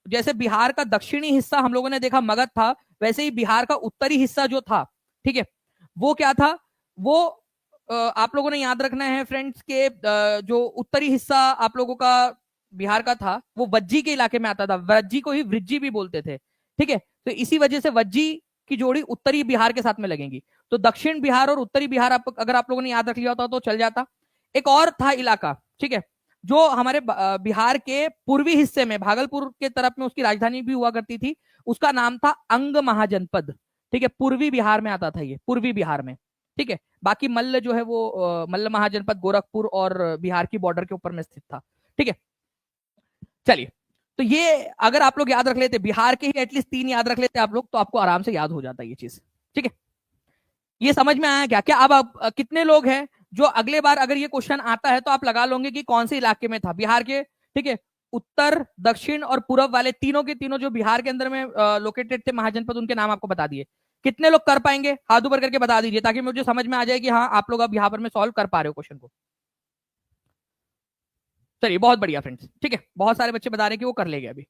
जैसे बिहार का दक्षिणी हिस्सा हम लोगों ने देखा मगध था, वैसे ही बिहार का उत्तरी हिस्सा जो था, ठीक है, वो क्या था, वो आप लोगों ने याद रखना है फ्रेंड्स के जो उत्तरी हिस्सा आप लोगों का बिहार का था, वो वज्जी के इलाके में आता था, वज्जी को ही वृज्जी भी बोलते थे, ठीक है। तो इसी वजह से वज्जी की जोड़ी उत्तरी बिहार के साथ में लगेंगी, तो दक्षिण बिहार और उत्तरी बिहार अगर आप लोगों ने याद रख लिया होता तो चल जाता। एक और था इलाका, ठीक है, जो हमारे बिहार के पूर्वी हिस्से में भागलपुर के तरफ में उसकी राजधानी भी हुआ करती थी, उसका नाम था अंग महाजनपद, ठीक है। पूर्वी बिहार में आता था ये, पूर्वी बिहार में, ठीक है। बाकी मल्ल जो है वो मल्ल महाजनपद गोरखपुर और बिहार की बॉर्डर के ऊपर में स्थित था, ठीक है। चलिए, तो ये अगर आप लोग याद रख लेते, बिहार के ही एटलीस्ट 3 याद रख लेते आप लोग, तो आपको आराम से याद हो जाता ये चीज, ठीक है। ये समझ में आया क्या? क्या अब आप कितने लोग हैं जो अगले बार अगर ये क्वेश्चन आता है तो आप लगा लोगे कि कौन से इलाके में था बिहार के, ठीक है। उत्तर, दक्षिण और पूर्व वाले तीनों के तीनों जो बिहार के अंदर में लोकेटेड थे महाजनपद, उनके नाम आपको बता दिए। कितने लोग कर पाएंगे, हाथ ऊपर करके बता दीजिए, ताकि मुझे समझ में आ जाए कि हाँ आप लोग अब यहाँ पर में सॉल्व कर पा रहे हो क्वेश्चन को। चलिए बहुत बढ़िया फ्रेंड्स, ठीक है, बहुत सारे बच्चे बता रहे हैं कि वो कर लेंगे अभी।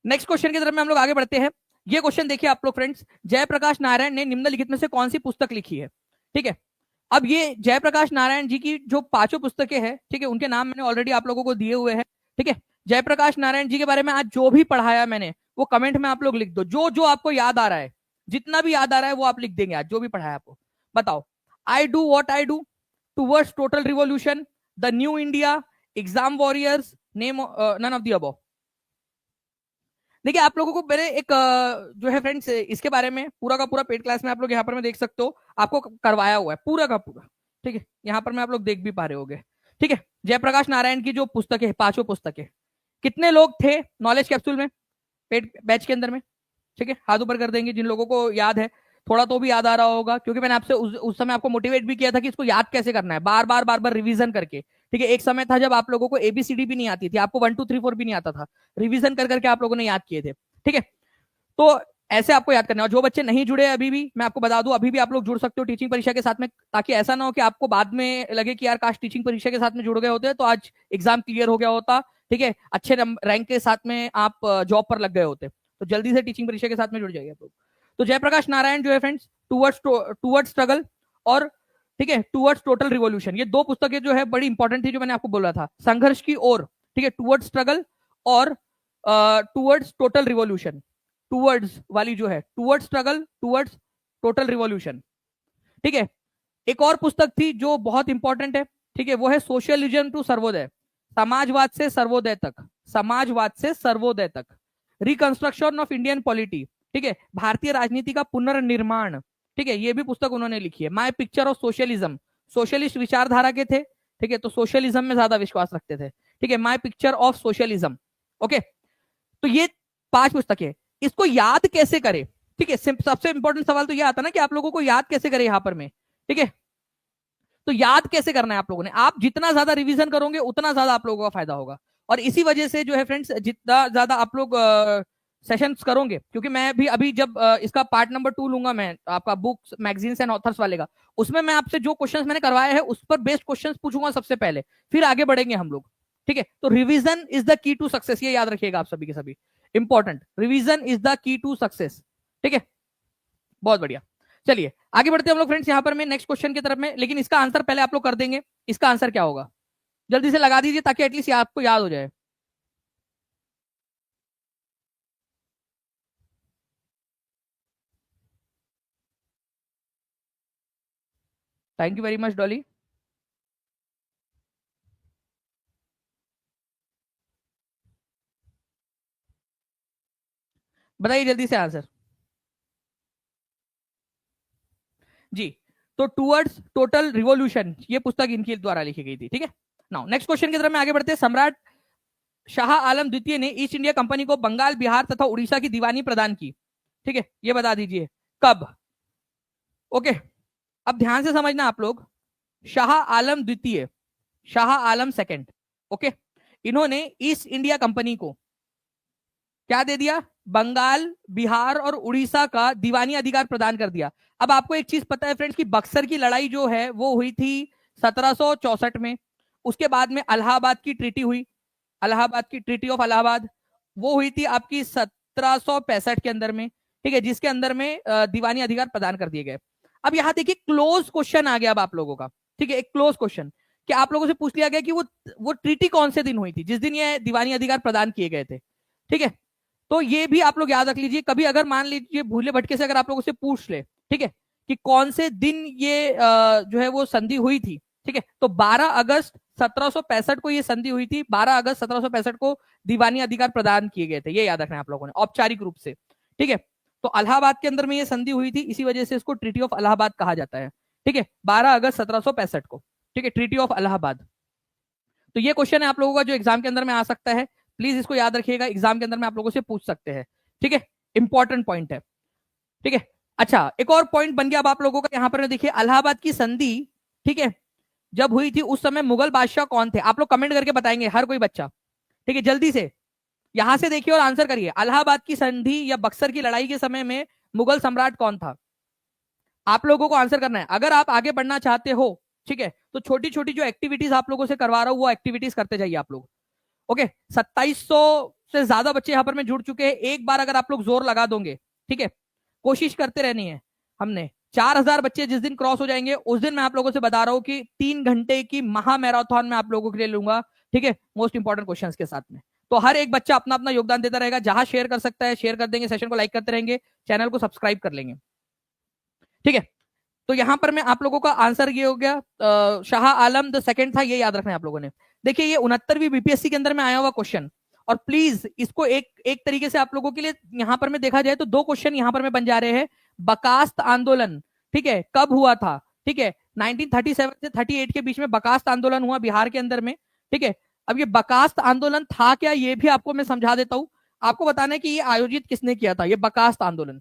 नेक्स्ट क्वेश्चन की तरफ में हम लोग आगे बढ़ते हैं। ये क्वेश्चन देखिए आप लोग फ्रेंड्स, जयप्रकाश नारायण ने निम्नलिखित में से कौन सी पुस्तक लिखी है, ठीक है। अब ये जयप्रकाश नारायण जी की जो 5 पुस्तकें हैं, ठीक है, उनके नाम मैंने ऑलरेडी आप लोगों को दिए हुए हैं, ठीक है। जयप्रकाश नारायण जी के बारे में आज जो भी पढ़ाया मैंने, वो कमेंट में आप लोग लिख दो, जो जो आपको याद आ रहा है, जितना भी याद आ रहा है वो आप लिख देंगे, आज जो भी पढ़ाया आपको। बताओ, I do what I do, towards total revolution, the new India, exam warriors, name none of the above. देखिए आप लोगों को मैंने एक जो है फ्रेंड्स इसके बारे में पूरा का पूरा पेड क्लास में आप लोग यहाँ पर मैं देख सकते हो, आपको करवाया हुआ है पूरा का पूरा, ठीक है। यहाँ पर मैं आप लोग देख भी पा रहे होंगे, ठीक है। जयप्रकाश नारायण की जो पुस्तकें, 5 पुस्तकें, कितने लोग थे नॉलेज कैप्सूल में, पेड बैच के अंदर में, ठीक है। हाथ ऊपर कर देंगे जिन लोगों को याद है, थोड़ा तो भी याद आ रहा होगा, क्योंकि मैंने आपसे उस समय आपको मोटिवेट भी किया था कि इसको याद कैसे करना है, बार बार रिवीजन करके, ठीक है। एक समय था जब आप लोगों को एबीसीडी भी नहीं आती थी, आपको 1 2 3 4 भी नहीं आता था, रिवीजन कर करके आप लोगों ने याद किए थे, ठीक है। तो ऐसे आपको याद करना है। और जो बच्चे नहीं जुड़े अभी भी, मैं आपको बता दूं, अभी भी आप लोग जुड़ सकते हो टीचिंग परीक्षा के साथ में, ताकि ऐसा ना हो कि आपको बाद में लगे कि यार काश टीचिंग परीक्षा के साथ में जुड़ गए होते तो आज एग्जाम क्लियर हो गया होता, ठीक है, अच्छे रैंक के साथ में आप जॉब पर लग गए होते। तो जल्दी से टीचिंग परीक्षा के साथ में जुड़ जाइए आप लोग। तो जयप्रकाश नारायण जो है फ्रेंड्स, टूवर्ड्स स्ट्रगल और, ठीक है, टूवर्ड्स टोटल रिवॉल्यूशन, ये 2 पुस्तकें जो है बड़ी इंपॉर्टेंट थी, जो मैंने आपको बोला था, संघर्ष की ओर, ठीक है, टूवर्ड्स स्ट्रगल और टूवर्ड्स टोटल रिवॉल्यूशन, टूवर्ड्स वाली जो है, towards struggle, towards total revolution, ठीक है। एक और पुस्तक थी जो बहुत इंपॉर्टेंट है, ठीक है, वो है सोशलिज्म टू सर्वोदय, समाजवाद से सर्वोदय तक, समाजवाद से सर्वोदय तक, रिकंस्ट्रक्शन ऑफ इंडियन पॉलिटी, ठीक है, भारतीय राजनीति का पुनर्निर्माण, ठीक है, ये भी पुस्तक उन्होंने लिखी है। My picture of socialism, socialist विचारधारा के थे, ठीक है, तो सोशलिज्म में ज्यादा विश्वास रखते थे, ठीक है, my picture of socialism. Okay, तो ये 5 पुस्तक है। इसको याद कैसे करें, ठीक है, सबसे इंपॉर्टेंट सवाल तो ये आता ना कि आप लोगों को याद कैसे करें यहां पर में, ठीक है। तो याद कैसे करना है आप लोगों ने, आप जितना ज्यादा रिवीजन करोगे उतना ज्यादा आप लोगों का फायदा होगा। और इसी वजह से जो है फ्रेंड्स, जितना ज्यादा आप लोग सेशंस करोगे, क्योंकि मैं भी अभी जब इसका पार्ट नंबर 2 लूंगा मैं आपका बुक्स मैगजीन्स एंड ऑथर्स वाले का, उसमें मैं आपसे जो क्वेश्चंस मैंने करवाए हैं उस पर बेस्ड क्वेश्चंस पूछूंगा सबसे पहले, फिर आगे बढ़ेंगे हम लोग, ठीक है। तो revision is the key to success, ये याद रखिएगा आप सभी के सभी, important, revision is the key to success, ठीक है। बहुत बढ़िया, चलिए आगे बढ़ते हैं हम लोग फ्रेंड्स यहाँ पर मैं नेक्स्ट क्वेश्चन की तरफ में, लेकिन इसका आंसर पहले आप लोग कर देंगे। इसका आंसर क्या होगा जल्दी से लगा दीजिए ताकि एटलीस्ट आपको याद हो जाए। Thank you very much Dolly. बताइए जल्दी से आंसर जी। तो टूवर्ड्स टोटल रिवॉल्यूशन, ये पुस्तक इनके द्वारा लिखी गई थी, ठीक है। नाउ नेक्स्ट क्वेश्चन की तरफ में आगे बढ़ते हैं। सम्राट शाह आलम द्वितीय ने ईस्ट इंडिया कंपनी को बंगाल, बिहार तथा उड़ीसा की दीवानी प्रदान की, ठीक है, ये बता दीजिए कब। ओके, अब ध्यान से समझना आप लोग, शाह आलम द्वितीय, शाह आलम सेकंड, ओके, इन्होंने ईस्ट इंडिया कंपनी को क्या दे दिया, बंगाल, बिहार और उड़ीसा का दीवानी अधिकार प्रदान कर दिया। अब आपको एक चीज पता है फ्रेंड्स कि बक्सर की लड़ाई जो है वो हुई थी 1764 में, उसके बाद में इलाहाबाद की ट्रीटी हुई, इलाहाबाद की ट्रीटी ऑफ इलाहाबाद, वो हुई थी आपकी 1765 के अंदर में, ठीक है, जिसके अंदर में दीवानी अधिकार प्रदान कर दिए गए। अब यहां देखिए क्लोज क्वेश्चन आ गया अब आप लोगों का, ठीक है, एक क्लोज क्वेश्चन कि आप लोगों से पूछ लिया गया कि वो ट्रीटी कौन से दिन हुई थी जिस दिन ये दीवानी अधिकार प्रदान किए गए थे, ठीक है। तो ये भी आप लोग याद रख लीजिए, कभी अगर मान लीजिए भूले भटके से अगर आप लोगों से पूछ ले, ठीक है, कि कौन से दिन ये जो है वो संधि हुई थी, ठीक है, तो 12 अगस्त 1765 को ये संधि हुई थी, 12 अगस्त 1765 को दीवानी अधिकार प्रदान किए गए थे, ये याद रखना है आप लोगों ने औपचारिक रूप से, ठीक है। तो इलाहाबाद के अंदर में ये संधि हुई थी, इसी वजह से इसको ट्रीटी ऑफ इलाहाबाद कहा जाता है, ठीक है, 12 अगस्त 1765 को, ठीक है, ट्रीटी ऑफ इलाहाबाद। तो ये क्वेश्चन है आप लोगों का जो एग्जाम के अंदर में आ सकता है, प्लीज इसको याद रखिएगा, एग्जाम के अंदर में आप लोगों से पूछ सकते हैं, ठीक है, इंपॉर्टेंट पॉइंट है, ठीक है। अच्छा, एक और पॉइंट बन गया अब आप लोगों का, यहां पर देखिए इलाहाबाद की संधि, ठीक है, जब हुई थी उस समय मुगल बादशाह कौन थे, आप लोग कमेंट करके बताएंगे हर कोई बच्चा, ठीक है, जल्दी से यहां से देखिए और आंसर करिए, इलाहाबाद की संधि या बक्सर की लड़ाई के समय में मुगल सम्राट कौन था, आप लोगों को आंसर करना है। अगर आप आगे बढ़ना चाहते हो, ठीक है, तो छोटी छोटी जो एक्टिविटीज आप लोगों से करवा रहा हूं वो एक्टिविटीज करते जाइए आप लोग। ओके, 2700 से ज्यादा बच्चे यहाँ पर में जुड़ चुके हैं, एक बार अगर आप लोग जोर लगा दोगे, ठीक है, कोशिश करते रहनी है। हमने 4000 बच्चे जिस दिन क्रॉस हो जाएंगे उस दिन मैं आप लोगों से बता रहा हूं कि 3 घंटे की महा मैराथन में आप लोगों के लिए लूंगा, ठीक है, मोस्ट इंपॉर्टेंट क्वेश्चंस के साथ में। तो हर एक बच्चा अपना अपना योगदान देता रहेगा, जहां शेयर कर सकता है शेयर कर देंगे, सेशन को लाइक करते रहेंगे, चैनल को सब्सक्राइब कर लेंगे, ठीक है। तो यहां पर मैं आप लोगों का आंसर ये हो गया, शाह आलम द सेकंड था, ये याद रखना है आप लोगों ने। देखिए ये 69वीं बीपीएससी के अंदर में आया हुआ क्वेश्चन, और प्लीज इसको एक एक तरीके से आप लोगों के लिए यहां पर में देखा जाए तो 2 क्वेश्चन यहां पर में बन जा रहे हैं। बकास्त आंदोलन, ठीक है, कब हुआ था, ठीक है, 1937 से 38 के बीच में बकास्त आंदोलन हुआ बिहार के अंदर में, ठीक है। अब ये बकास्त आंदोलन था क्या, ये भी आपको मैं समझा देता हूं। आपको बताना है कि ये आयोजित किसने किया था, ये बकास्त आंदोलन।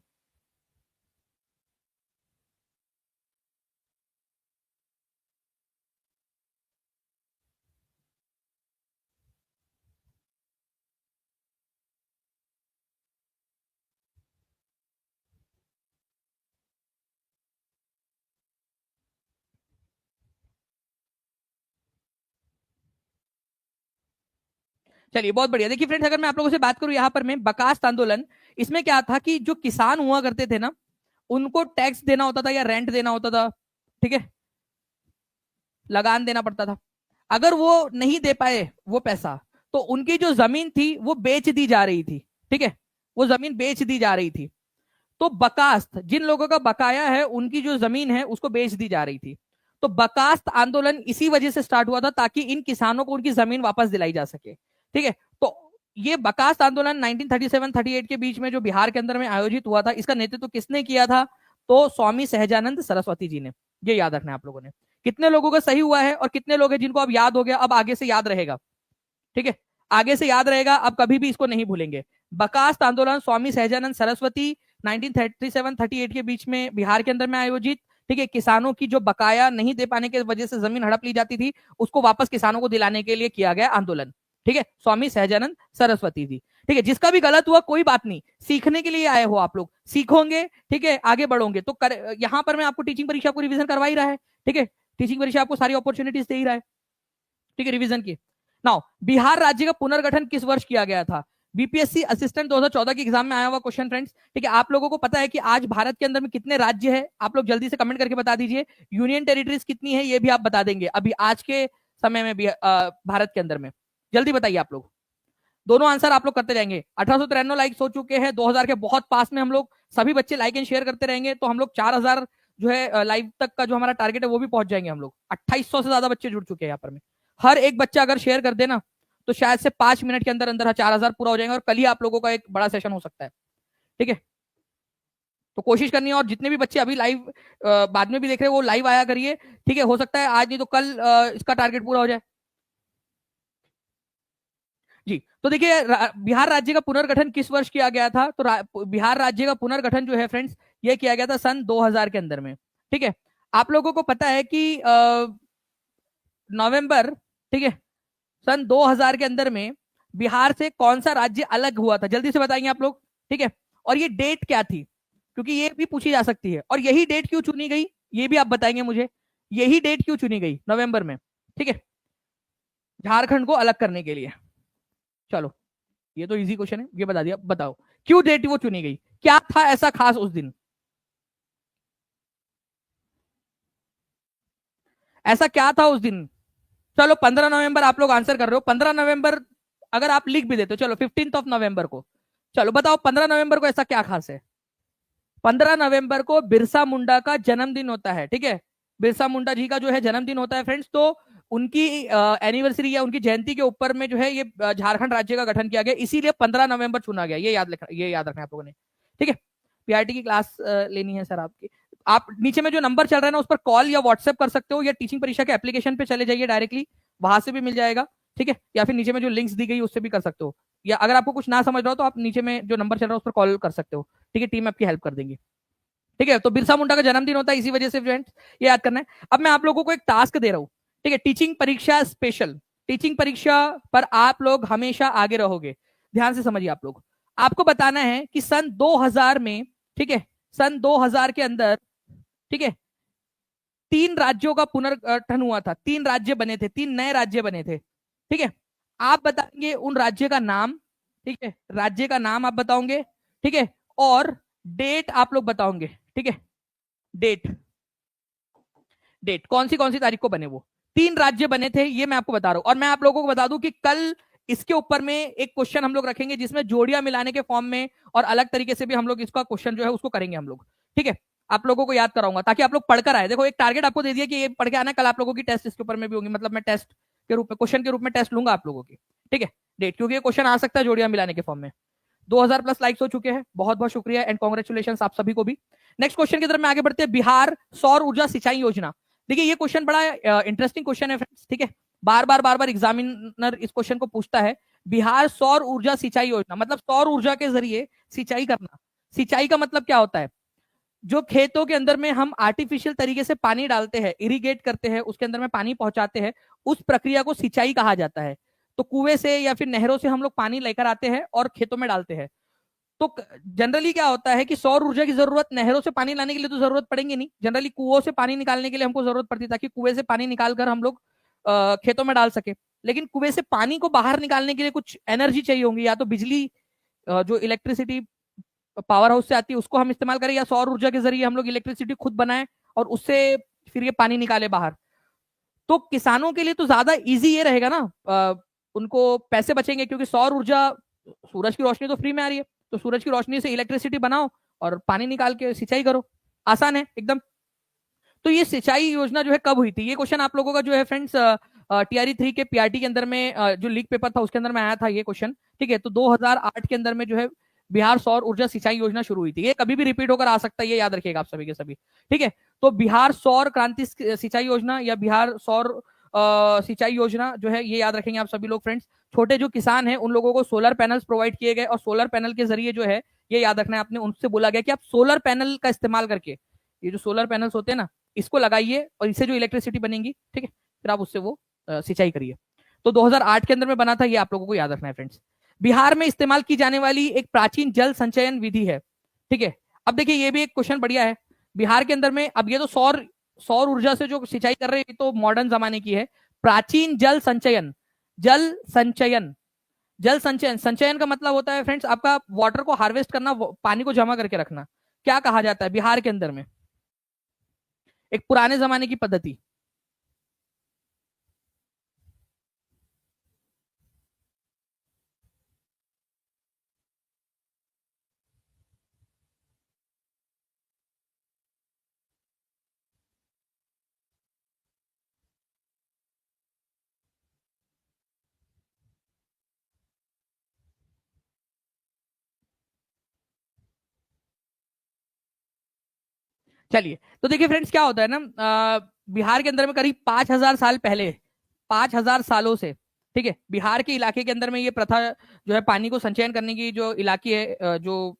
चलिए बहुत बढ़िया। देखिए फ्रेंड्स, अगर मैं आप लोगों से बात करूं यहाँ पर मैं बकास्त आंदोलन, इसमें क्या था कि जो किसान हुआ करते थे ना, उनको टैक्स देना होता था या रेंट देना होता था, ठीक है, लगान देना पड़ता था। अगर वो नहीं दे पाए वो पैसा, तो उनकी जो जमीन थी वो बेच दी जा रही थी, ठीक है, वो जमीन बेच दी जा रही थी। तो बकास्त, जिन लोगों का बकाया है उनकी जो जमीन है उसको बेच दी जा रही थी। तो बर्खास्त आंदोलन इसी वजह से स्टार्ट हुआ था ताकि इन किसानों को उनकी जमीन वापस दिलाई जा सके। ठीक है, तो ये बर्खास्त आंदोलन 1937-38 के बीच में जो बिहार के अंदर में आयोजित हुआ था, इसका नेतृत्व किसने किया था? तो स्वामी सहजानंद सरस्वती जी ने। ये याद रखना है आप लोगों ने। कितने लोगों का सही हुआ है और कितने लोग हैं जिनको अब याद हो गया, अब आगे से याद रहेगा। ठीक है, आगे से याद रहेगा, अब कभी भी इसको नहीं भूलेंगे। बर्खास्त आंदोलन स्वामी सहजानंद सरस्वती 1937-38 के बीच में बिहार के अंदर में आयोजित। ठीक है, किसानों की जो बकाया नहीं दे पाने की वजह से जमीन हड़प ली जाती थी, उसको वापस किसानों को दिलाने के लिए किया गया आंदोलन। ठीक है, स्वामी सहजानंद सरस्वती जी। ठीक है, जिसका भी गलत हुआ कोई बात नहीं, सीखने के लिए आए हो आप लोग, सीखोगे, ठीक है, आगे बढ़ोगे तो यहां पर मैं आपको टीचिंग परीक्षा को रिवीजन करवा ही रहा है। ठीक है, टीचिंग परीक्षा आपको सारी अपॉर्चुनिटीज दे ही रहा है। ठीक है, रिवीजन की। नाउ, बिहार राज्य का पुनर्गठन किस वर्ष किया गया था? बीपीएससी असिस्टेंट 2014 की एग्जाम में आया हुआ क्वेश्चन फ्रेंड्स। ठीक है, आप लोगों को पता है कि आज भारत के अंदर में कितने राज्य है? आप लोग जल्दी से कमेंट करके बता दीजिए। यूनियन टेरिटरीज कितनी है ये भी आप बता देंगे अभी आज के समय में भी भारत के अंदर में। जल्दी बताइए आप लोग, दोनों आंसर आप लोग करते जाएंगे। 1893 लाइक्स हो चुके हैं, 2000 के बहुत पास में हम लोग। सभी बच्चे लाइक एंड शेयर करते रहेंगे तो हम लोग 4000 जो है लाइव तक का जो हमारा टारगेट है वो भी पहुंच जाएंगे हम लोग। 2800 से ज्यादा बच्चे जुड़ चुके हैं यहाँ पर में। हर एक बच्चा अगर शेयर कर देना तो शायद से 5 मिनट के अंदर अंदर 4000 पूरा हो जाएगा और कल ही आप लोगों का एक बड़ा सेशन हो सकता है। ठीक है, तो कोशिश करनी है। और जितने भी बच्चे अभी लाइव बाद में भी देख रहे हैं वो लाइव आया करिए। ठीक है, हो सकता है आज नहीं तो कल इसका टारगेट पूरा हो जाए जी। तो देखिए, बिहार राज्य का पुनर्गठन किस वर्ष किया गया था? तो बिहार राज्य का पुनर्गठन जो है फ्रेंड्स, ये किया गया था सन 2000 के अंदर में। ठीक है, आप लोगों को पता है कि नवंबर, ठीक है, सन 2000 के अंदर में बिहार से कौन सा राज्य अलग हुआ था? जल्दी से बताएंगे आप लोग। ठीक है, और ये डेट क्या थी? क्योंकि ये भी पूछी जा सकती है। और यही डेट क्यों चुनी गई ये भी आप बताएंगे मुझे। यही डेट क्यों चुनी गई नवंबर में? ठीक है, झारखंड को अलग करने के लिए। चलो, ये तो इजी क्वेश्चन है, ये बता दिया। बताओ क्यों डेट वो चुनी गई, क्या था ऐसा खास उस दिन? ऐसा क्या था उस दिन? चलो 15 नवंबर आप लोग आंसर कर रहे हो। 15 नवंबर अगर आप लिख भी देते हो, चलो 15 ऑफ नवंबर को। चलो बताओ 15 नवंबर को ऐसा क्या खास है? 15 नवंबर को बिरसा मुंडा का जन्मदिन होता है। ठीक है, बिरसा मुंडा जी का जो है जन्मदिन होता है फ्रेंड्स। तो उनकी एनिवर्सरी या उनकी जयंती के ऊपर में जो है ये झारखंड राज्य का गठन किया गया, इसीलिए 15 नवंबर चुना गया। ये याद रखना है आप लोगों ने। ठीक है, पीआरटी की क्लास लेनी है सर आपकी। आप नीचे में जो नंबर चल रहा है ना उस पर कॉल या व्हाट्सएप कर सकते हो, या टीचिंग परीक्षा के एप्लीकेशन पे चले जाइए डायरेक्टली, वहां से भी मिल जाएगा। ठीक है, या फिर नीचे में जो लिंक्स दी गई उससे भी कर सकते हो, या अगर आपको कुछ ना समझ रहा हो तो आप नीचे में जो नंबर चल रहा है उस पर कॉल कर सकते हो। ठीक है, टीम आपकी हेल्प कर देंगे। ठीक है, तो बिरसा मुंडा का जन्मदिन होता है इसी वजह से फ्रेंड्स, ये याद करना है। अब मैं आप लोगों को एक टास्क दे रहा हूं। ठीक है, टीचिंग परीक्षा स्पेशल। टीचिंग परीक्षा पर आप लोग हमेशा आगे रहोगे। ध्यान से समझिए आप लोग। आपको बताना है कि सन 2000 में, ठीक है, सन 2000 के अंदर, ठीक है, 3 राज्यों का पुनर्गठन हुआ था। 3 राज्य बने थे, 3 नए राज्य बने थे। ठीक है, आप बताएंगे उन राज्य का नाम। ठीक है, राज्य का नाम आप बताओगे। ठीक है, और डेट आप लोग बताओगे। ठीक है, डेट, डेट कौन सी तारीख को बने वो 3 राज्य बने थे, ये मैं आपको बता रहा हूं। और मैं आप लोगों को बता दूं कि कल इसके ऊपर में एक क्वेश्चन हम लोग रखेंगे जिसमें जोड़ियां मिलाने के फॉर्म में और अलग तरीके से भी हम लोग इसका क्वेश्चन जो है उसको करेंगे हम लोग। ठीक है, आप लोगों को याद कराऊंगा ताकि आप लोग पढ़कर आए। देखो, एक टारगेट आपको दे दिया कि ये पढ़ के आना, कल आप लोगों की टेस्ट इसके ऊपर में भी होंगी, मतलब मैं टेस्ट के रूप में, क्वेश्चन के रूप में टेस्ट लूंगा आप लोगों की। ठीक है, डेट, क्योंकि ये क्वेश्चन आ सकता है जोड़ियां मिलाने के फॉर्म में। 2000 प्लस लाइक्स हो चुके हैं, बहुत बहुत शुक्रिया एंड कॉन्ग्रेचुलेशन आप सभी को भी। नेक्स्ट क्वेश्चन की तरफ में आगे बढ़ते हैं। बिहार सौर ऊर्जा सिंचाई योजना। देखिए, ये क्वेश्चन बड़ा इंटरेस्टिंग क्वेश्चन है फ्रेंड्स। ठीक है, बार बार एग्जामिनर इस क्वेश्चन को पूछता है। बिहार सौर ऊर्जा सिंचाई योजना मतलब सौर ऊर्जा के जरिए सिंचाई करना। सिंचाई का मतलब क्या होता है? जो खेतों के अंदर में हम आर्टिफिशियल तरीके से पानी डालते हैं, इरिगेट करते हैं, उसके अंदर में पानी पहुंचाते हैं, उस प्रक्रिया को सिंचाई कहा जाता है। तो कुएं से या फिर नहरों से हम लोग पानी लेकर आते हैं और खेतों में डालते हैं। तो जनरली क्या होता है कि सौर ऊर्जा की जरूरत नहरों से पानी लाने के लिए तो जरूरत पड़ेगी नहीं। जनरली कुओं से पानी निकालने के लिए हमको जरूरत पड़ती है ताकि कुएं से पानी निकालकर हम लोग खेतों में डाल सके। लेकिन कुएं से पानी को बाहर निकालने के लिए कुछ एनर्जी चाहिए होंगी, या तो बिजली जो इलेक्ट्रिसिटी पावर हाउस से आती है उसको हम इस्तेमाल करें, या सौर ऊर्जा के जरिए हम लोग इलेक्ट्रिसिटी खुद बनाएं और उससे फिर ये पानी निकाले बाहर। तो किसानों के लिए तो ज्यादा इजी ये रहेगा ना, उनको पैसे बचेंगे क्योंकि सौर ऊर्जा, सूरज की रोशनी तो फ्री में आ रही है, तो सूरज की रोशनी से इलेक्ट्रिसिटी बनाओ और पानी निकाल के सिंचाई करो। आसान है एकदम। तो ये सिंचाई योजना जो है कब हुई थी? ये क्वेश्चन आप लोगों का जो है फ्रेंड्स टीआरई 3 के पीआरटी के अंदर में जो लीक पेपर था उसके अंदर में आया था ये क्वेश्चन। ठीक है, तो 2008 के अंदर में जो है बिहार सौर ऊर्जा सिंचाई योजना शुरू हुई थी। ये कभी भी रिपीट होकर आ सकता है, ये याद रखिएगा आप सभी के सभी। ठीक है, तो बिहार सौर क्रांति सिंचाई योजना या बिहार सौर सिंचाई योजना जो है ये याद रखेंगे आप सभी लोग फ्रेंड्स। छोटे जो किसान हैं उन लोगों को सोलर पैनल्स प्रोवाइड किए गए और सोलर पैनल के जरिए जो है ये याद रखना है आपने, उनसे बोला गया कि आप सोलर पैनल का इस्तेमाल करके, ये जो सोलर पैनल्स होते हैं ना, इसको लगाइए और इससे जो इलेक्ट्रिसिटी बनेगी, ठीक है, फिर आप उससे वो सिंचाई करिए। तो 2008 के अंदर में बना था, ये आप लोगों को याद रखना है फ्रेंड्स। बिहार में इस्तेमाल की जाने वाली एक प्राचीन जल संचयन विधि है। ठीक है, अब देखिए ये भी एक क्वेश्चन बढ़िया है। बिहार के अंदर में अब ये तो सौर सौर ऊर्जा से जो सिंचाई कर रहे हैं तो मॉडर्न जमाने की है। प्राचीन जल संचयन, जल संचयन, जल संचयन, संचयन का मतलब होता है फ्रेंड्स आपका वाटर को हार्वेस्ट करना, पानी को जमा करके रखना। क्या कहा जाता है बिहार के अंदर में? एक पुराने जमाने की पद्धति। चलिए, तो देखिए फ्रेंड्स क्या होता है ना, बिहार के अंदर में करीब 5,000 साल पहले, 5,000 सालों से, ठीक है, बिहार के इलाके के अंदर में ये प्रथा जो है पानी को संचयन करने की जो इलाकी है, जो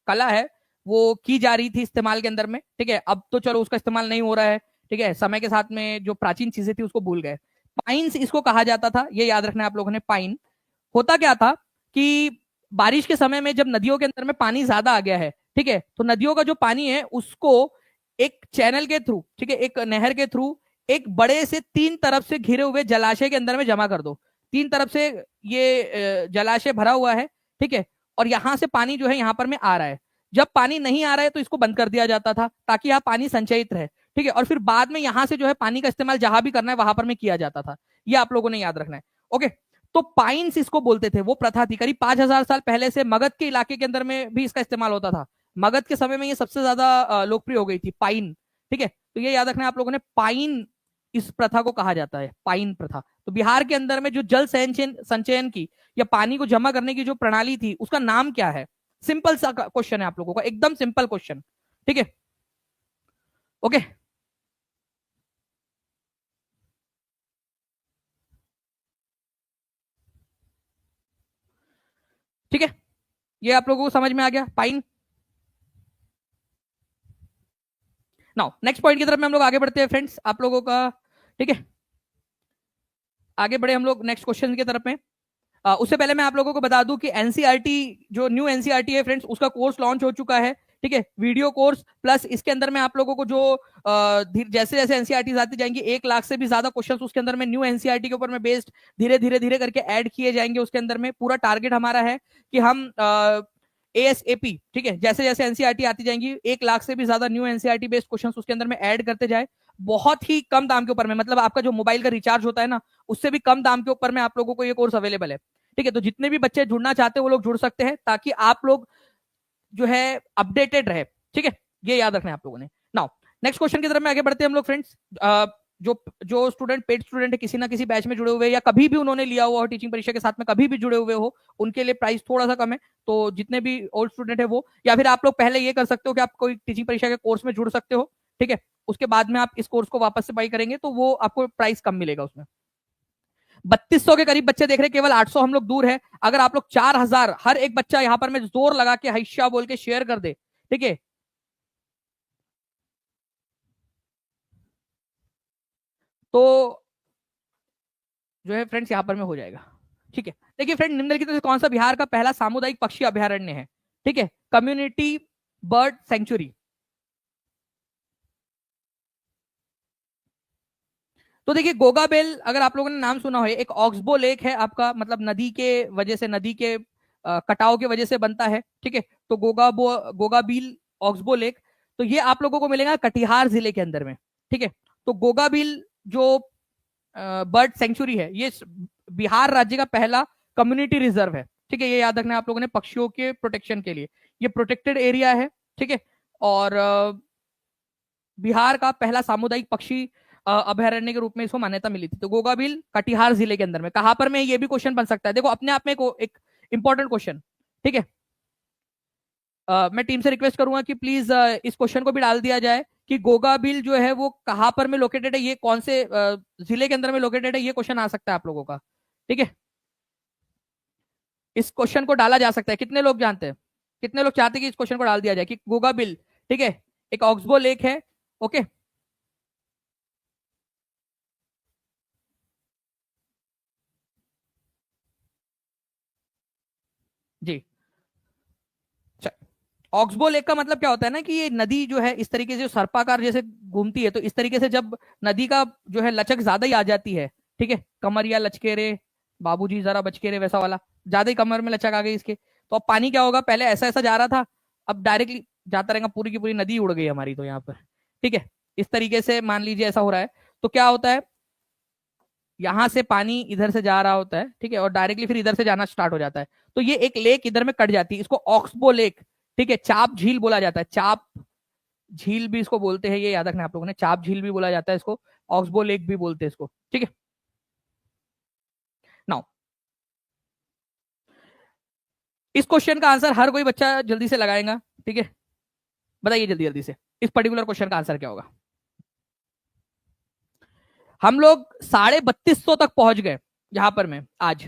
कला है, वो की जा रही थी इस्तेमाल के अंदर में। ठीक है, अब तो चलो उसका इस्तेमाल नहीं हो रहा है। ठीक है, समय के साथ में जो प्राचीन चीजें थी उसको भूल गए। पाइन्स इसको कहा जाता था, ये याद रखना है आप लोगों ने। पाइन होता क्या था कि बारिश के समय में जब नदियों के अंदर में पानी ज्यादा आ गया है, ठीक है, तो नदियों का जो पानी है उसको एक चैनल के थ्रू, ठीक है, एक नहर के थ्रू, एक बड़े से 3 तरफ से घिरे हुए जलाशय के अंदर में जमा कर दो। 3 तरफ से ये जलाशय भरा हुआ है, ठीक है, और यहां से पानी जो है यहां पर में आ रहा है। जब पानी नहीं आ रहा है तो इसको बंद कर दिया जाता था ताकि यहाँ पानी संचयित रहे। ठीक है, और फिर बाद में यहां से जो है पानी का इस्तेमाल जहां भी करना है वहां पर में किया जाता था। ये आप लोगों ने याद रखना है। ओके, तो पाइन्स इसको बोलते थे, वो प्रथा थी करीब 5,000 साल पहले से। मगध के इलाके के अंदर में भी इसका इस्तेमाल होता था। मगध के समय में ये सबसे ज्यादा लोकप्रिय हो गई थी, पाइन। ठीक है, तो ये याद रखना है आप लोगों ने, पाइन इस प्रथा को कहा जाता है, पाइन प्रथा। तो बिहार के अंदर में जो जल संचयन संचयन की या पानी को जमा करने की जो प्रणाली थी उसका नाम क्या है? सिंपल सा क्वेश्चन है आप लोगों का, एकदम सिंपल क्वेश्चन। ठीक है, ओके, ठीक है, ये आप लोगों को समझ में आ गया, पाइन। नाउ नेक्स्ट पॉइंट की तरफ में हम लोग आगे बढ़ते हैं फ्रेंड्स, आप लोगों का। ठीक है, आगे बढ़े हम लोग नेक्स्ट क्वेश्चन की तरफ में। उससे पहले मैं आप लोगों को बता दूं कि एनसीईआरटी, जो न्यू एनसीईआरटी है फ्रेंड्स, उसका कोर्स लॉन्च हो चुका है। ठीक है, वीडियो कोर्स प्लस इसके अंदर में आप लोगों को जो जैसे जैसे एनसीईआरटी आती जाएंगी 1 लाख से भी ज्यादा क्वेश्चंस उसके अंदर में न्यू एनसीईआरटी के ऊपर में बेस्ड धीरे धीरे धीरे करके ऐड किए जाएंगे उसके अंदर में। पूरा टारगेट हमारा है कि हम एएसएपी, ठीक है, जैसे जैसे एनसीईआरटी आती जाएंगी 1 लाख से भी ज्यादा न्यू एनसीईआरटी बेस्ड क्वेश्चन उसके अंदर में ऐड करते जाए, बहुत ही कम दाम के ऊपर में। मतलब आपका जो मोबाइल का रिचार्ज होता है ना, उससे भी कम दाम के ऊपर में आप लोगों को ये कोर्स अवेलेबल है। ठीक है, तो जितने भी बच्चे जुड़ना चाहते हैं वो लोग जुड़ सकते हैं ताकि आप लोग जो है अपडेटेड रहे। ठीक है, ये याद रखना है आप लोगों ने। नाउ नेक्स्ट क्वेश्चन की तरफ में आगे बढ़ते हैं हम लोग फ्रेंड्स। जो जो स्टूडेंट पेड स्टूडेंट है, किसी ना किसी बैच में जुड़े हुए या कभी भी उन्होंने लिया हुआ हो टीचिंग परीक्षा के साथ में, कभी भी जुड़े हुए हो, उनके लिए प्राइस थोड़ा सा कम है। तो जितने भी ओल्ड स्टूडेंट है वो, या फिर आप लोग पहले ये कर सकते हो कि आप कोई टीचिंग परीक्षा के कोर्स में जुड़ सकते हो। ठीक है, उसके बाद में आप इस कोर्स को वापस से बाई करेंगे तो वो आपको प्राइस कम मिलेगा उसमें। 3200 के करीब बच्चे देख रहे हैं, केवल 800 हम लोग दूर है। अगर आप लोग 4,000 हर एक बच्चा यहां पर मैं जोर लगा के हैशा बोल के शेयर कर दे, ठीक है, तो जो है फ्रेंड्स यहां पर में हो जाएगा। ठीक है, देखिए फ्रेंड, निम्नलिखित में से कौन सा बिहार का पहला सामुदायिक पक्षी अभ्यारण्य है? ठीक है, कम्युनिटी बर्ड सेंचुरी। तो देखिए गोगाबेल, अगर आप लोगों ने नाम सुना हो, एक ऑक्सबो लेक है आपका, मतलब नदी के वजह से, नदी के कटाव के वजह से बनता है। ठीक है, तो गोगाबील ऑक्सबो लेक, तो ये आप लोगों को मिलेगा कटिहार जिले के अंदर में। ठीक है, तो गोगाबील जो बर्ड सेंचुरी है, ये बिहार राज्य का पहला कम्युनिटी रिजर्व है। ठीक है, ये याद रखना है आप लोगों ने, पक्षियों के प्रोटेक्शन के लिए ये प्रोटेक्टेड एरिया है। ठीक है, और बिहार का पहला सामुदायिक पक्षी अभयारण्य के रूप में इसको मान्यता मिली थी? तो गोगा बिल कटिहार जिले के अंदर में, कहां पर में, ये भी क्वेश्चन बन सकता है। देखो अपने आप में एक इंपॉर्टेंट क्वेश्चन, ठीक है। मैं टीम से रिक्वेस्ट करूंगा कि प्लीज इस क्वेश्चन को भी डाल दिया जाए कि गोगा बिल जो है वो कहां पर में लोकेटेड है, ये कौन से जिले के अंदर में लोकेटेड है, ये क्वेश्चन आ सकता है आप लोगों का, ठीक है। इस क्वेश्चन को डाला जा सकता है, कितने लोग जानते हैं, कितने लोग चाहते हैं कि इस क्वेश्चन को डाल दिया जाए कि गोगा बिल, ठीक है, एक ऑक्सबो लेक है, ओके। जी, ऑक्सबो लेक का मतलब क्या होता है ना कि ये नदी जो है इस तरीके से सर्पाकार जैसे घूमती है, तो इस तरीके से जब नदी का जो है लचक ज्यादा ही आ जाती है, ठीक है, कमरिया लचके रे बाबूजी जरा बचके रे, वैसा वाला ज्यादा ही कमर में लचक आ गई इसके, तो अब पानी क्या होगा, पहले ऐसा ऐसा जा रहा था, अब डायरेक्टली जाता रहेगा, पूरी की पूरी नदी उड़ गई हमारी तो यहाँ पर, ठीक है। इस तरीके से मान लीजिए ऐसा हो रहा है, तो क्या होता है, यहां से पानी इधर से जा रहा होता है, ठीक है, और डायरेक्टली फिर इधर से जाना स्टार्ट हो जाता है, तो ये एक लेक इधर में कट जाती है, इसको ऑक्सबो लेक, ठीक है, चाप झील बोला जाता है, चाप झील भी इसको बोलते हैं, ये याद रखना आप लोगों ने, चाप झील भी बोला जाता है इसको, ऑक्सबो लेक भी बोलते हैं इसको, ठीक है। नाउ इस क्वेश्चन का आंसर हर कोई बच्चा जल्दी से लगाएगा, ठीक है, बताइए जल्दी जल्दी से इस पर्टिकुलर क्वेश्चन का आंसर क्या होगा। हम लोग 3250 तक पहुंच गए यहां पर में आज।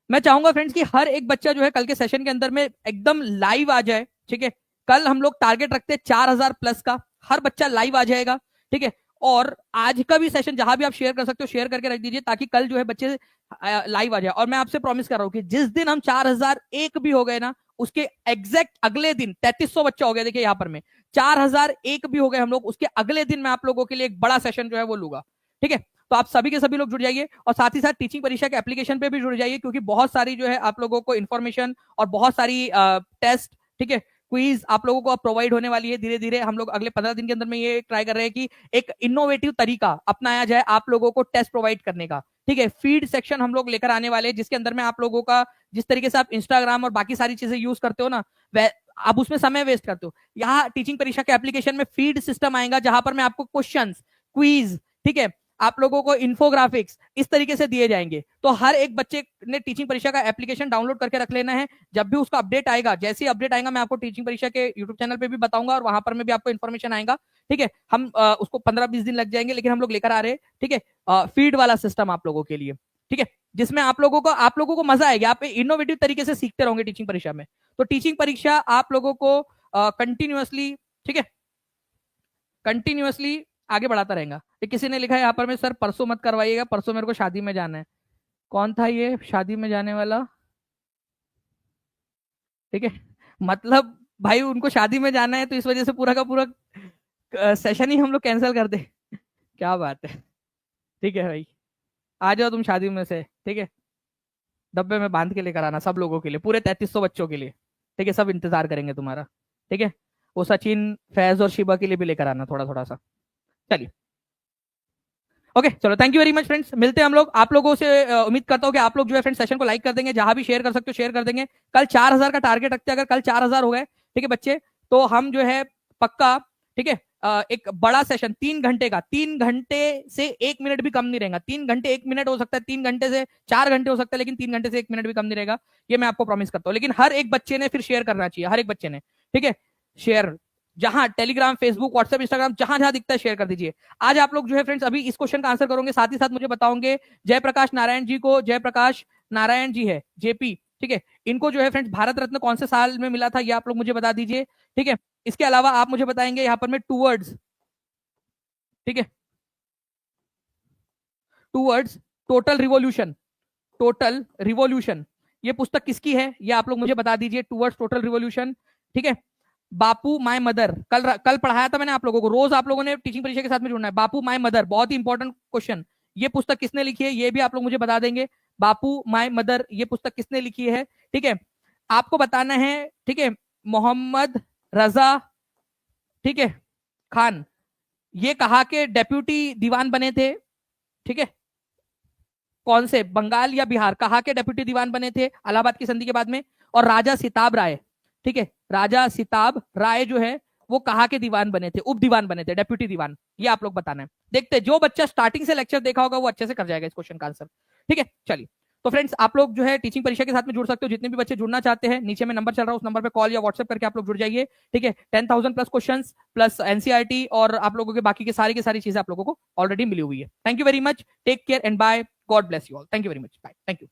मैं चाहूंगा फ्रेंड्स कि हर एक बच्चा जो है कल के सेशन के अंदर में एकदम लाइव आ जाए, ठीक है। कल हम लोग टारगेट रखते हैं 4000 प्लस का, हर बच्चा लाइव आ जाएगा, ठीक है। और आज का भी सेशन जहां भी आप शेयर कर सकते हो शेयर करके रख दीजिए, ताकि कल जो है बच्चे लाइव आ जाए। और मैं आपसे प्रॉमिस कर रहा हूं कि जिस दिन हम 4001 भी हो गए ना, उसके एग्जैक्ट अगले दिन 3300 बच्चा हो गया, देखिए यहां पर में 4001 भी हो गए हम लोग, उसके अगले दिन मैं आप लोगों के लिए एक बड़ा सेशन जो है वो लूंगा, ठीक है। तो आप सभी के सभी लोग जुड़ जाइए, और साथ ही साथ टीचिंग परीक्षा के एप्लीकेशन पे भी जुड़ जाइए, क्योंकि बहुत सारी जो है आप लोगों को इन्फॉर्मेशन और बहुत सारी टेस्ट, ठीक है, क्विज आप लोगों को प्रोवाइड होने वाली है। धीरे धीरे हम लोग अगले 15 दिन के अंदर में ये ट्राई कर रहे हैं कि एक इनोवेटिव तरीका अपनाया जाए आप लोगों को टेस्ट प्रोवाइड करने का, ठीक है। फीड सेक्शन हम लोग लेकर आने वाले हैं, जिसके अंदर में आप लोगों का जिस तरीके से आप इंस्टाग्राम और बाकी सारी चीजें यूज करते हो ना, वह आप उसमें समय वेस्ट करते हो, यहाँ टीचिंग परीक्षा के एप्लीकेशन में फीड सिस्टम आएगा, जहां पर मैं आपको क्वेश्चन, क्विज, ठीक है, आप लोगों को इन्फोग्राफिक्स इस तरीके से दिए जाएंगे। तो हर एक बच्चे ने टीचिंग परीक्षा का एप्लीकेशन डाउनलोड करके रख लेना है, जब भी उसका अपडेट आएगा, जैसे ही अपडेट आएगा मैं आपको टीचिंग परीक्षा के यूट्यूब चैनल पे भी बताऊंगा, और वहां पर में भी आपको इन्फॉर्मेशन आएगा, ठीक है। हम उसको 15-20 दिन लग जाएंगे, लेकिन हम लोग लेकर आ रहे हैं, ठीक है, फीड वाला सिस्टम आप लोगों के लिए, ठीक है, जिसमें आप लोगों को मजा आएगा, आप इनोवेटिव तरीके से सीखते रहोगे टीचिंग परीक्षा में। तो टीचिंग परीक्षा आप लोगों को कंटिन्यूअसली, ठीक है, कंटिन्यूअसली आगे बढ़ाता रहेगा। किसी ने लिखा है यहाँ पर में, सर परसों मत करवाइएगा, परसों मेरे को शादी में जाना है। कौन था ये शादी में जाने वाला, ठीक है, मतलब भाई उनको शादी में जाना है, तो इस वजह से पूरा का पूरा सेशन ही हम लोग कैंसिल कर दे। क्या बात है, ठीक है भाई, आ जाओ तुम शादी में से, ठीक है, डब्बे में बांध के लेकर आना सब लोगों के लिए, पूरे 3300 बच्चों के लिए, ठीक है, सब इंतजार करेंगे तुम्हारा, ठीक है। वो सचिन, फैज और शिबा के लिए भी लेकर आना थोड़ा थोड़ा सा। चलिए, ओके, चलो, thank you very much friends, मिलते हैं हम लोग। आप लोगों से उम्मीद करता हूँ कि आप लोग जो है फ्रेंड्स सेशन को लाइक कर देंगे, जहां भी शेयर कर सकते हो शेयर कर देंगे। कल 4000 का टारगेट रखते हैं, अगर कल 4000 हो गए, ठीक है बच्चे, तो हम जो है पक्का, ठीक है, एक बड़ा सेशन 3 घंटे का, 3 घंटे से 1 मिनट भी कम नहीं रहेगा, 3 घंटे 1 मिनट हो सकता है, 3 घंटे से 4 घंटे हो सकता है, लेकिन 3 घंटे से 1 मिनट भी कम नहीं रहेगा, ये मैं आपको प्रॉमिस करता हूँ। लेकिन हर एक बच्चे ने फिर शेयर करना चाहिए, हर एक बच्चे ने, ठीक है, शेयर, जहां टेलीग्राम, फेसबुक, व्हाट्सएप, इंस्टाग्राम, जहां जहां दिखता है शेयर कर दीजिए। आज आप लोग जो है फ्रेंड्स अभी इस क्वेश्चन का आंसर करोगे, साथ ही साथ मुझे बताओगे जयप्रकाश नारायण जी को, जयप्रकाश नारायण जी है जेपी, ठीक है, इनको जो है फ्रेंड्स भारत रत्न कौन से साल में मिला था, ये आप लोग मुझे बता दीजिए, ठीक है। इसके अलावा आप मुझे बताएंगे यहाँ पर में टूवर्ड्स, ठीक है, towards total revolution, total revolution, ये पुस्तक किसकी है, ये आप लोग मुझे बता दीजिए, टूवर्ड्स टोटल रिवॉल्यूशन, ठीक है। बापू माय मदर, कल कल पढ़ाया था मैंने आप लोगों को, रोज आप लोगों ने टीचिंग परीक्षा के साथ में जुड़ना है। बापू माय मदर, बहुत ही इंपॉर्टेंट क्वेश्चन, ये पुस्तक किसने लिखी है, ये भी आप लोग मुझे बता देंगे। बापू माय मदर, ये पुस्तक किसने लिखी है, ठीक है, आपको बताना है, ठीक है। मोहम्मद रजा, ठीक है, खान, ये कहा के डेप्यूटी दीवान बने थे, ठीक है, कौन से, बंगाल या बिहार, कहा के डेप्यूटी दीवान बने थे इलाहाबाद की संधि के बाद में। और राजा सिताब राय, ठीक है, राजा सिताब राय जो है वो कहाँ के दीवान बने थे, उप दीवान बने थे, डेप्यूटी दीवान, ये आप लोग बताना है। देखते हैं जो बच्चा स्टार्टिंग से लेक्चर देखा होगा वो अच्छे से कर जाएगा इस क्वेश्चन का आंसर। ठीक है, चलिए। तो फ्रेंड्स आप लोग जो है टीचिंग परीक्षा के साथ में जुड़ सकते हो, जितने भी बच्चे जुड़ना चाहते हैं नीचे में नंबर चल रहा है, उस नंबर पे कॉल या व्हाट्सएप करके आप लोग जुड़ जाइए। ठीक है, 10,000 प्लस क्वेश्चन प्लस एनसीईआरटी और आप लोगों के बाकी की सारी चीजें आप लोगों को ऑलरेडी मिली हुई है। Thank you very much, take care and bye, God bless you all, thank you very much, bye, thank you.